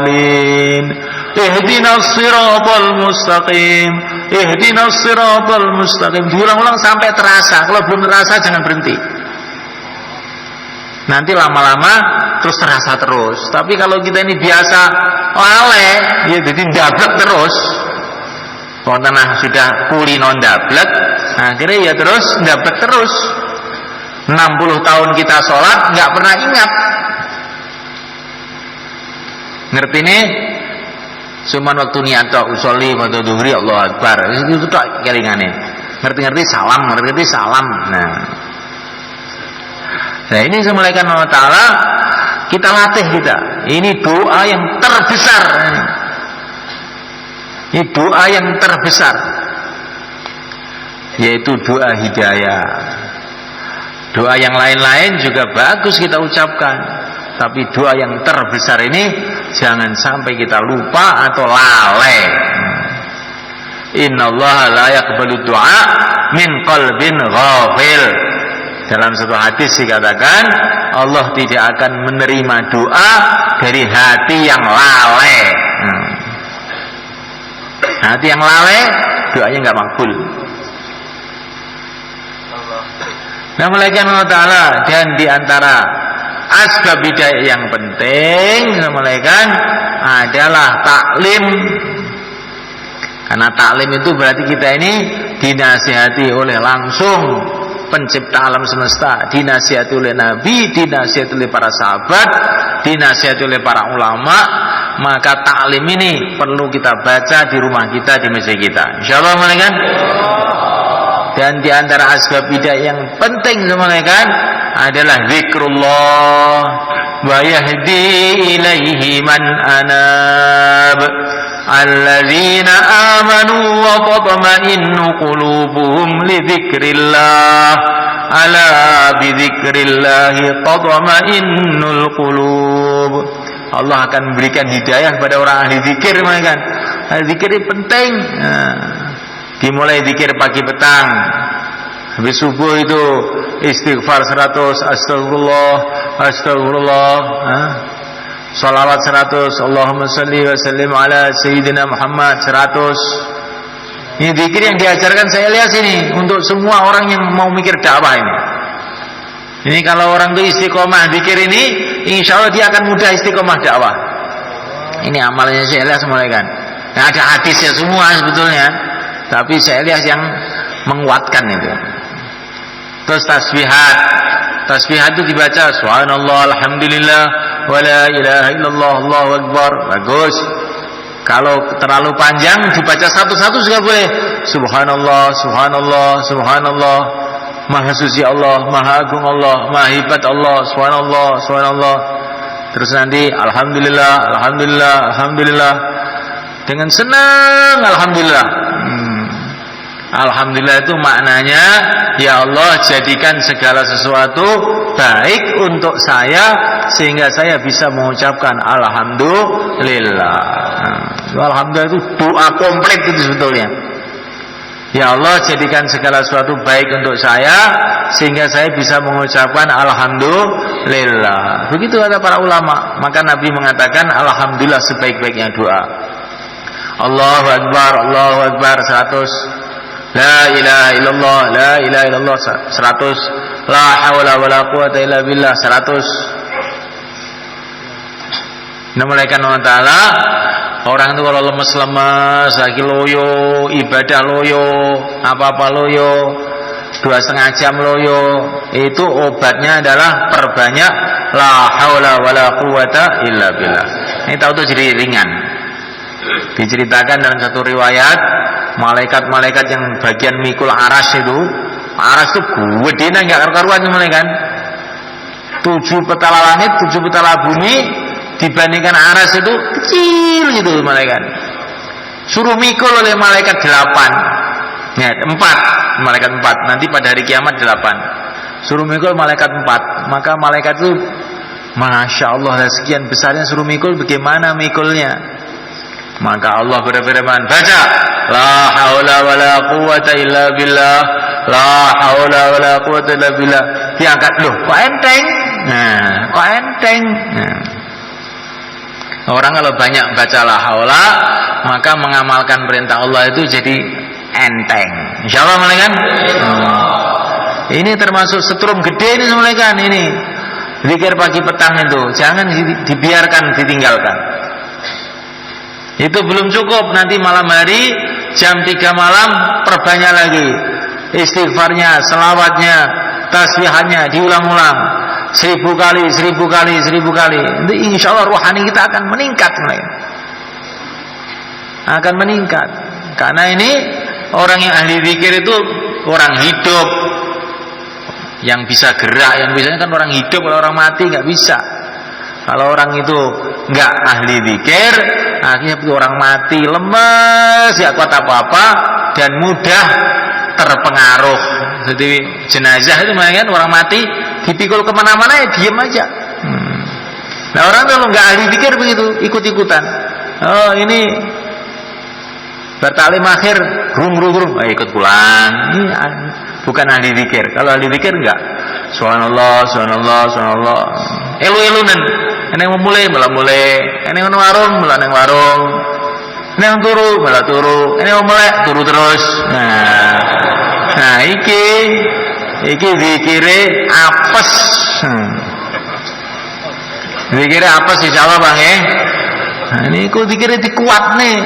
Ihdinas siratal mustaqim, ihdinas siratal mustaqim. Diulang-ulang sampai terasa. Kalau belum terasa jangan berhenti. Nanti lama-lama terus terasa terus. Tapi kalau kita ini biasa lalai, ya jadi ndablek terus. Kalau tanah sudah kulino ndablek, akhirnya ya terus ndablek terus. 60 tahun kita sholat nggak pernah ingat. Ngerti nih? Cuman waktu niat usolli waktu duhri Allah Akbar. Itu tak kelingane. Ngerti-ngerti salam, ngerti-ngerti salam. Nah ini semulaikan Allah Ta'ala kita latih kita. Ini doa yang terbesar. Ini doa yang terbesar, yaitu doa hidayah. Doa yang lain-lain juga bagus kita ucapkan, tapi doa yang terbesar ini jangan sampai kita lupa atau lalai. Innallaha la yaqbalu du'a min qalbin ghafil. Dalam satu hadis dikatakan Allah tidak akan menerima doa dari hati yang lalai. Hati yang lalai doanya nggak makbul. Nah, malaikat Allah Ta'ala, dan diantara asbab hidayah yang penting malaikat adalah taklim. Karena taklim itu berarti kita ini dinasihati oleh langsung pencipta alam semesta, dinasihati oleh Nabi, dinasihati oleh para sahabat, dinasihati oleh para ulama. Maka taklim ini perlu kita baca di rumah kita, di masjid kita, insyaallah malaikat. Dan di antara asbab hidayah yang penting malaikat adalah zikrullah wa yahdi ilaihi man anab alladzina amanu wa tatma'innu qulubuhum li dzikrillah ala bi dzikrillah tatma'innul qulub. Allah akan memberikan hidayah kepada orang ahli zikir, kan? Ahli zikir ini penting. Dimulai zikir pagi petang. Habis subuh itu istighfar 100, astagfirullah, astagfirullah. Salawat 100, Allahumma salli wa sallim ala Sayyidina Muhammad 100. Ini zikir yang diajarkan saya lihat sini untuk semua orang yang mau mikir dakwah ini. Ini kalau orang itu istiqomah zikir ini, insya Allah dia akan mudah istiqomah dakwah. Ini amalnya saya lihat semua kan. Nah, ada hadisnya semua sebetulnya, tapi saya lihat yang menguatkan itu. Terus tasbihat. Tasbihat itu dibaca subhanallah, alhamdulillah, wa la ilaha illallah, Allahu akbar. Bagus. Kalau terlalu panjang dibaca satu-satu juga boleh. Subhanallah, subhanallah, subhanallah. Maha suci Allah, maha agung Allah, maha hebat Allah, subhanallah, subhanallah. Terus nanti alhamdulillah, alhamdulillah, alhamdulillah. Dengan senang alhamdulillah. Alhamdulillah itu maknanya, ya Allah jadikan segala sesuatu baik untuk saya sehingga saya bisa mengucapkan alhamdulillah. Alhamdulillah itu doa komplit itu sebetulnya. Ya Allah jadikan segala sesuatu baik untuk saya sehingga saya bisa mengucapkan alhamdulillah. Begitu kata para ulama. Maka Nabi mengatakan alhamdulillah sebaik-baiknya doa. Allahu akbar, Allahu akbar 100. La ilaha illallah, la ilaha illallah 100. La haula wala quwata illa billah 100. Namaikan Allah Ta'ala. Orang itu kalau lemes-lemes, lagi loyo, ibadah loyo, apa-apa loyo, 2,5 jam loyo, itu obatnya adalah perbanyak la haula wala quwata illa billah. Ini tahu tuh jadi ringan. Diceritakan dalam satu riwayat, malaikat-malaikat yang bagian mikul aras itu tuh gedenya nggak karu-karuan malaikat. 7 petala langit, 7 petala bumi dibandingkan aras itu kecil gitu malaikat. suruh mikul oleh malaikat 8. Ya, 4, malaikat 4. Nanti pada hari kiamat 8. Suruh mikul malaikat 4. Maka malaikat itu Masya Allah, sekian besarnya suruh mikul, bagaimana mikulnya? Maka Allah berfirman, baca, la haula wala quwata illa billah, la haula wala quwata illa billah. Diangkat, loh kok enteng? Nah, kok enteng? Nah. Orang kalau banyak baca la haula, maka mengamalkan perintah Allah itu jadi enteng. Insyaallah malaikat. Ini termasuk setrum gede ini malaikat ini. Zikir pagi petang itu jangan dibiarkan, ditinggalkan. Itu belum cukup, nanti malam hari jam 3 malam perbanyak lagi istighfarnya, selawatnya, tasbihannya diulang-ulang 1000 kali, 1000 kali, 1000 kali. Nanti insya Allah rohani kita akan meningkat, akan meningkat. Karena ini orang yang ahli zikir itu orang hidup, yang bisa gerak, yang biasanya kan orang hidup, kalau orang mati nggak bisa. Kalau orang itu nggak ahli zikir, akhirnya itu orang mati lemes, ya kuat apa-apa dan mudah terpengaruh. Jadi jenazah itu kan orang mati dipikul kemana-mana ya diem aja. Nah orang kalau nggak ahli zikir begitu, ikut-ikutan. Oh ini bertalim akhir, rum, ikut pulang. Ini bukan ahli zikir. Kalau ahli zikir enggak. Subhanallah, subhanallah, subhanallah. Elu-elunan. Ini yang mulai, malah mulai. Ini yang warung, malah nang warung. Ini yang turu, malah turu. Ini yang mulai, turu terus. Nah, iki zikire apes. Zikire apes insyaallah Bang ya. Nah, ini kok zikire dikuat nih.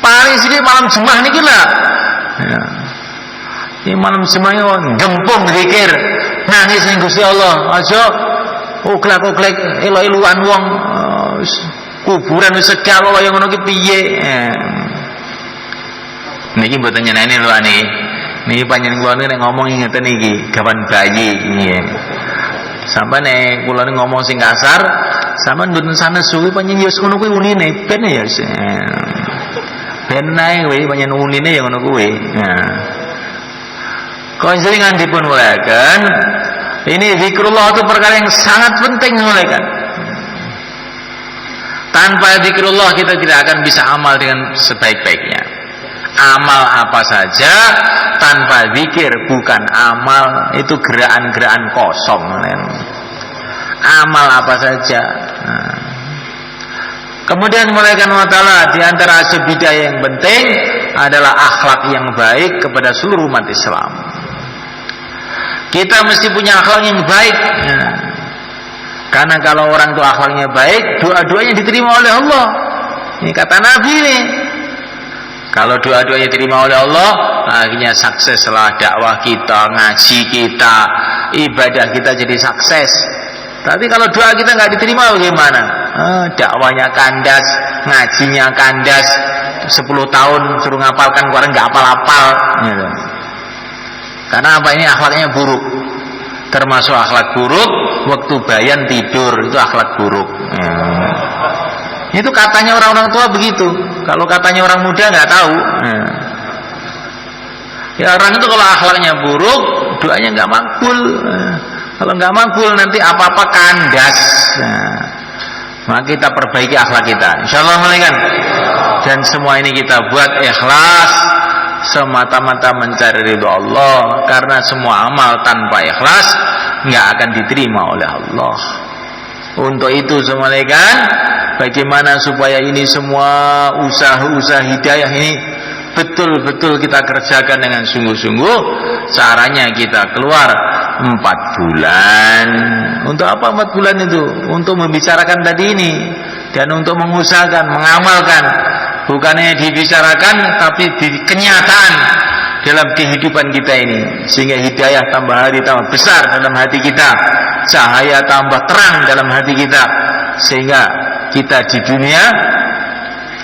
Paling sini malam Jumat niki lah. Ya. Ini malam Jumat gempung zikir, nangis ning Gusti Allah. Aja oglek-oglek elo-eluan wong kuburan wis segal kaya ngono ki piye. Niki mboten nyeneni lho niki. Niki panjenengan kula nek ngomong ngeten iki, gawan bayi iki. Sampai nek kula ngomong sing kasar, sampean mboten sanes suwi panjenengan ya ngono kuwi unine ben ya. Ben nae kuwi panjenengan unine ya ngono kuwi. Nah. Konselingan dipun mulakan, ini zikrullah itu perkara yang sangat penting mulakan. Tanpa zikrullah kita tidak akan bisa amal dengan sebaik-baiknya. Amal apa saja tanpa zikir bukan amal, itu gerakan-gerakan kosong. Amal apa saja. Nah. Kemudian mulakan wa ta'ala, di antara asbidayah yang penting adalah akhlak yang baik kepada seluruh umat Islam. Kita mesti punya akhlak yang baik. Nah, karena kalau orang itu akhlaknya baik, doa-doanya diterima oleh Allah. Ini kata Nabi nih. Kalau doa-doanya diterima oleh Allah, akhirnya sukseslah dakwah kita, ngaji kita, ibadah kita jadi sukses. Tapi kalau doa kita nggak diterima bagaimana? Dakwanya kandas, ngajinya kandas, 10 tahun suruh ngapalkan Quran nggak apal-apal. Gitu. Karena apa? Ini akhlaknya buruk. Termasuk akhlak buruk waktu bayan tidur, itu akhlak buruk. Itu katanya orang-orang tua begitu. Kalau katanya orang muda nggak tahu. Ya orang itu kalau akhlaknya buruk, doanya nggak makbul. Kalau nggak makbul nanti apa-apa kandas. Maka kita perbaiki akhlak kita. Insyaallah malaikat. Dan semua ini kita buat ikhlas, semata-mata mencari ridho Allah. Karena semua amal tanpa ikhlas nggak akan diterima oleh Allah. Untuk itu malaikat, bagaimana supaya ini semua usaha-usaha hidayah ini betul-betul kita kerjakan dengan sungguh-sungguh. Caranya kita keluar 4 bulan. Untuk apa 4 bulan itu? Untuk membicarakan tadi ini dan untuk mengusahakan, mengamalkan. Bukannya dibicarakan tapi di kenyataan dalam kehidupan kita ini, sehingga hidayah tambah hari tambah besar dalam hati kita, cahaya tambah terang dalam hati kita, sehingga kita di dunia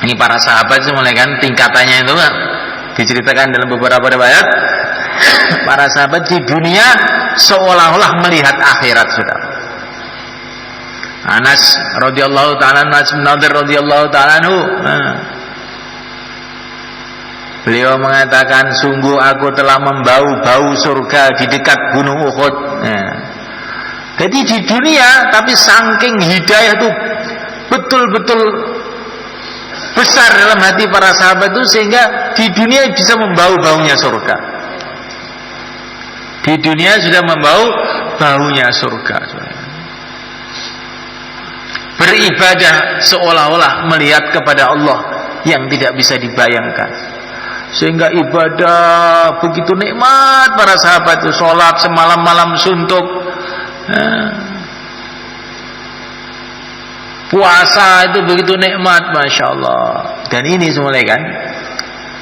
ini para sahabat itu mulai kan tingkatannya itu kan diceritakan dalam beberapa riwayat. Para sahabat di dunia seolah-olah melihat akhirat sudah. Anas radhiyallahu ta'ala, Anas bin Nadir radhiyallahu ta'ala anhu, beliau mengatakan, sungguh aku telah membau bau surga di dekat gunung Uhud. Jadi di dunia, tapi saking hidayah itu betul-betul besar dalam hati para sahabat itu, sehingga di dunia bisa membau baunya surga. Di dunia sudah membau baunya surga. Beribadah seolah-olah melihat kepada Allah yang tidak bisa dibayangkan, sehingga ibadah begitu nikmat para sahabat itu, sholat semalam-malam suntuk, puasa itu begitu nikmat, masya Allah. Dan ini semula kan,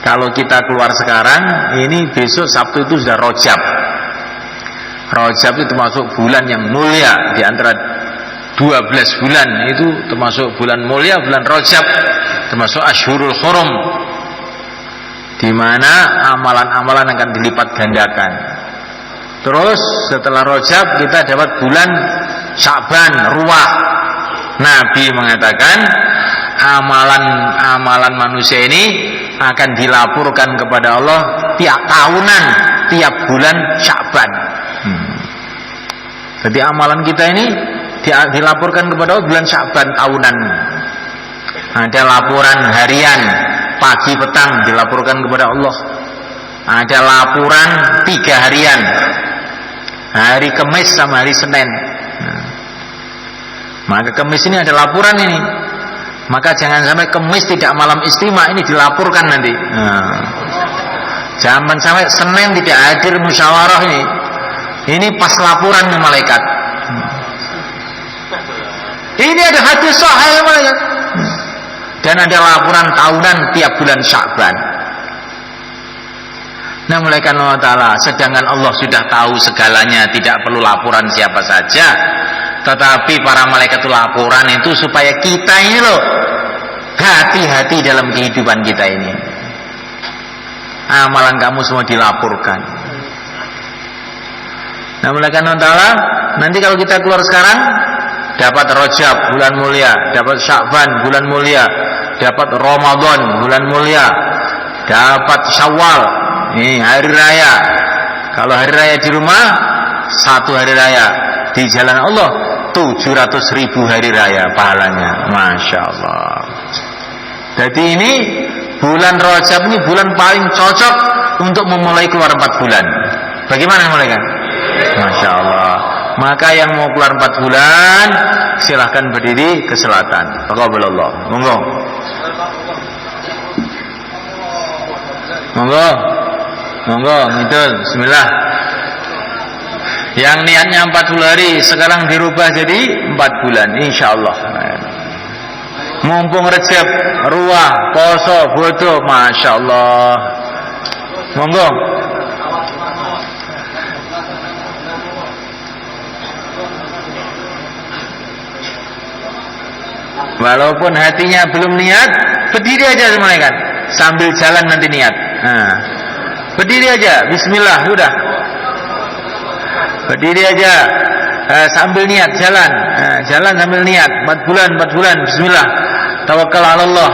kalau kita keluar sekarang, ini besok Sabtu itu sudah Rajab. Rajab itu termasuk bulan yang mulia di antara 12 bulan, itu termasuk bulan mulia, bulan Rajab, termasuk Ashhurul Hurum, di mana amalan-amalan akan dilipat gandakan. Terus setelah Rajab kita dapat bulan Sya'ban, Ruwah. Nabi mengatakan amalan-amalan manusia ini akan dilaporkan kepada Allah tiap tahunan, tiap bulan Sya'ban. Jadi amalan kita ini dilaporkan kepada Allah bulan Sya'ban tahunan. Ada laporan harian, pagi petang dilaporkan kepada Allah. Ada laporan 3 harian, hari Kamis sama hari Senin. Maka Kamis ini ada laporan ini. Maka jangan sampai Kamis tidak malam istima, ini dilaporkan nanti. Jangan sampai Senin tidak hadir musyawarah ini. Ini pas laporan nih malaikat. Ini ada hadis sahih malaikat. Dan ada laporan tahunan tiap bulan Sya'ban. Nah, malaikat Allah Ta'ala, sedangkan Allah sudah tahu segalanya, tidak perlu laporan siapa saja. Tetapi para malaikat itu laporan itu supaya kita ini loh hati-hati dalam kehidupan kita ini. Amalan kamu semua dilaporkan. Nah, malaikat Allah Ta'ala, nanti kalau kita keluar sekarang, dapat Rajab, bulan mulia, dapat Sya'ban, bulan mulia, dapat Ramadan, bulan mulia, dapat Syawal, ini hari raya. Kalau hari raya di rumah, 1 hari raya. Di jalan Allah 700.000 hari raya pahalanya, masya Allah. Jadi ini bulan Rajab ini bulan paling cocok untuk memulai keluar 4 bulan. Bagaimana mulai kan? Masya Allah. Maka yang mau keluar 4 bulan, silahkan berdiri ke selatan. Taqabbalallah. Monggo. Monggo. Monggo, ngidul. Bismillah. Yang niatnya 40 hari sekarang dirubah jadi 4 bulan, insyaallah. Mumpung Rajab, ruah, poso, bodo, masya Allah. Monggo. Walaupun hatinya belum niat, berdiri aja semuanya kan, sambil jalan nanti niat. Berdiri aja, bismillah, udah. Berdiri aja, sambil niat, jalan. Jalan sambil niat, 4 bulan, bismillah. Tawakkal 'ala Allah.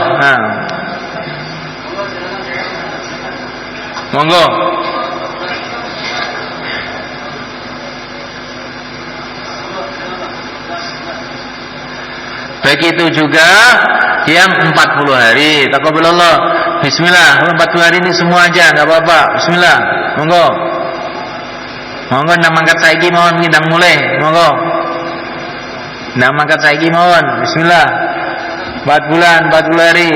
Monggo. Begitu juga yang 40 hari. Taqabbalallah. Bismillah. 40 hari ini semua aja, enggak apa-apa. Bismillah. Monggo. Monggo nang mangkat saiki mawon ngindang mulai. Monggo. Nang mangkat saiki mawon. Bismillah. 40 hari.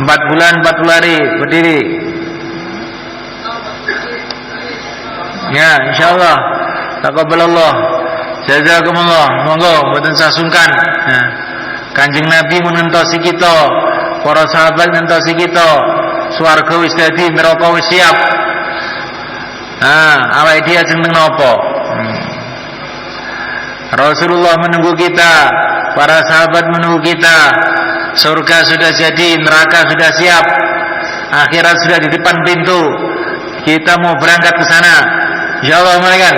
40 hari berdiri. Ya, insyaallah. Taqabbalallah. Jazakumullah. Monggo mboten sasungkan. Kanjeng Nabi menentosi kita, para sahabat menentosi kita. Swarga wis dadi, neraka wis siap. Awake dhewe ajeng napa? Rasulullah menunggu kita, para sahabat menunggu kita. Surga sudah jadi, neraka sudah siap. Akhirat sudah di depan pintu. Kita mau berangkat ke sana. Insyaallah malaikat.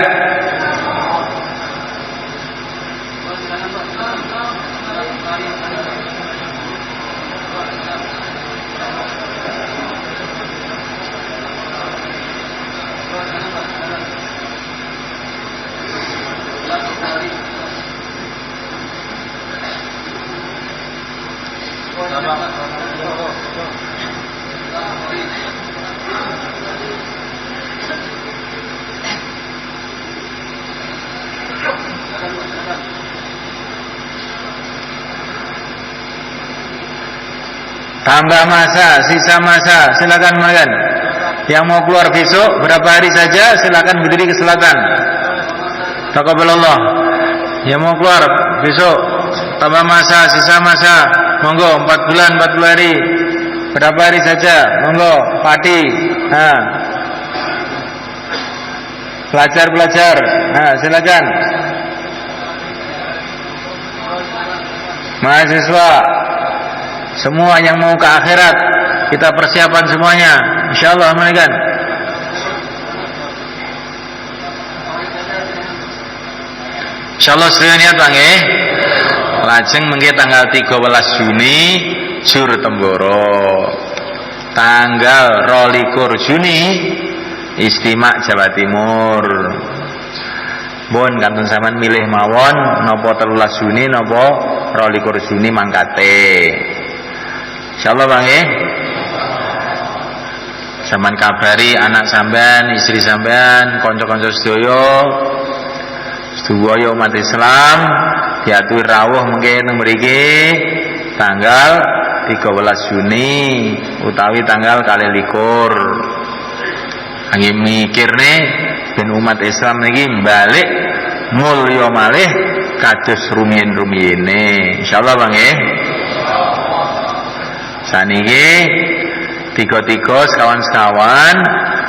tambah masa, sisa masa, silakan makan. Yang mau keluar besok berapa hari saja silakan berdiri ke selatan. Taqabbalallah. Yang mau keluar besok tambah masa, sisa masa, monggo 4 bulan 40 hari. Berapa hari saja, monggo pati. Nah. Pelajar-pelajar, nah silakan. Mahasiswa, semua yang mau ke akhirat kita persiapan semuanya, insyaallah menekan. Insyaallah sedaya niat Bang nggih. Lajeng mengke tanggal 13 Juni Jur Temboro. Tanggal 22 Juni Istimak Jawa Timur. Mun kantun sampean milih mawon napa 13 Juni napa 22 Juni mangkate. Insyaallah Bang nggih. Sampeyan kabari anak sampean, istri sampean, kanca-kanca sedaya umat Islam diatur rawuh mengke teng mriki tanggal 13 Juni utawi tanggal 21. Angge mikirne ben umat Islam niki balik mulya malih kados rumiyin-rumiyine. Insyaallah Bang nggih. Saniki tiga-tiga sekawan-sekawan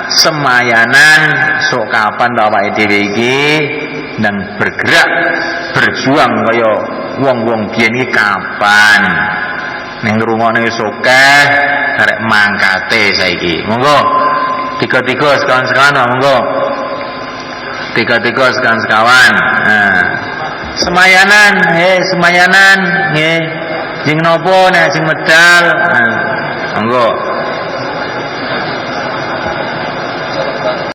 semayanan sok kapan ta awake dhewe iki nang bergerak berjuang kaya wong-wong biyen iki kapan ning ngrungokne wis akeh arek mangkate saiki. Monggo tiga-tiga sekawan-sekawan monggo. Tiga-tiga sekawan-sekawan. Nah, semayanan semayanan nggih. Sing napa nek sing medal. Monggo.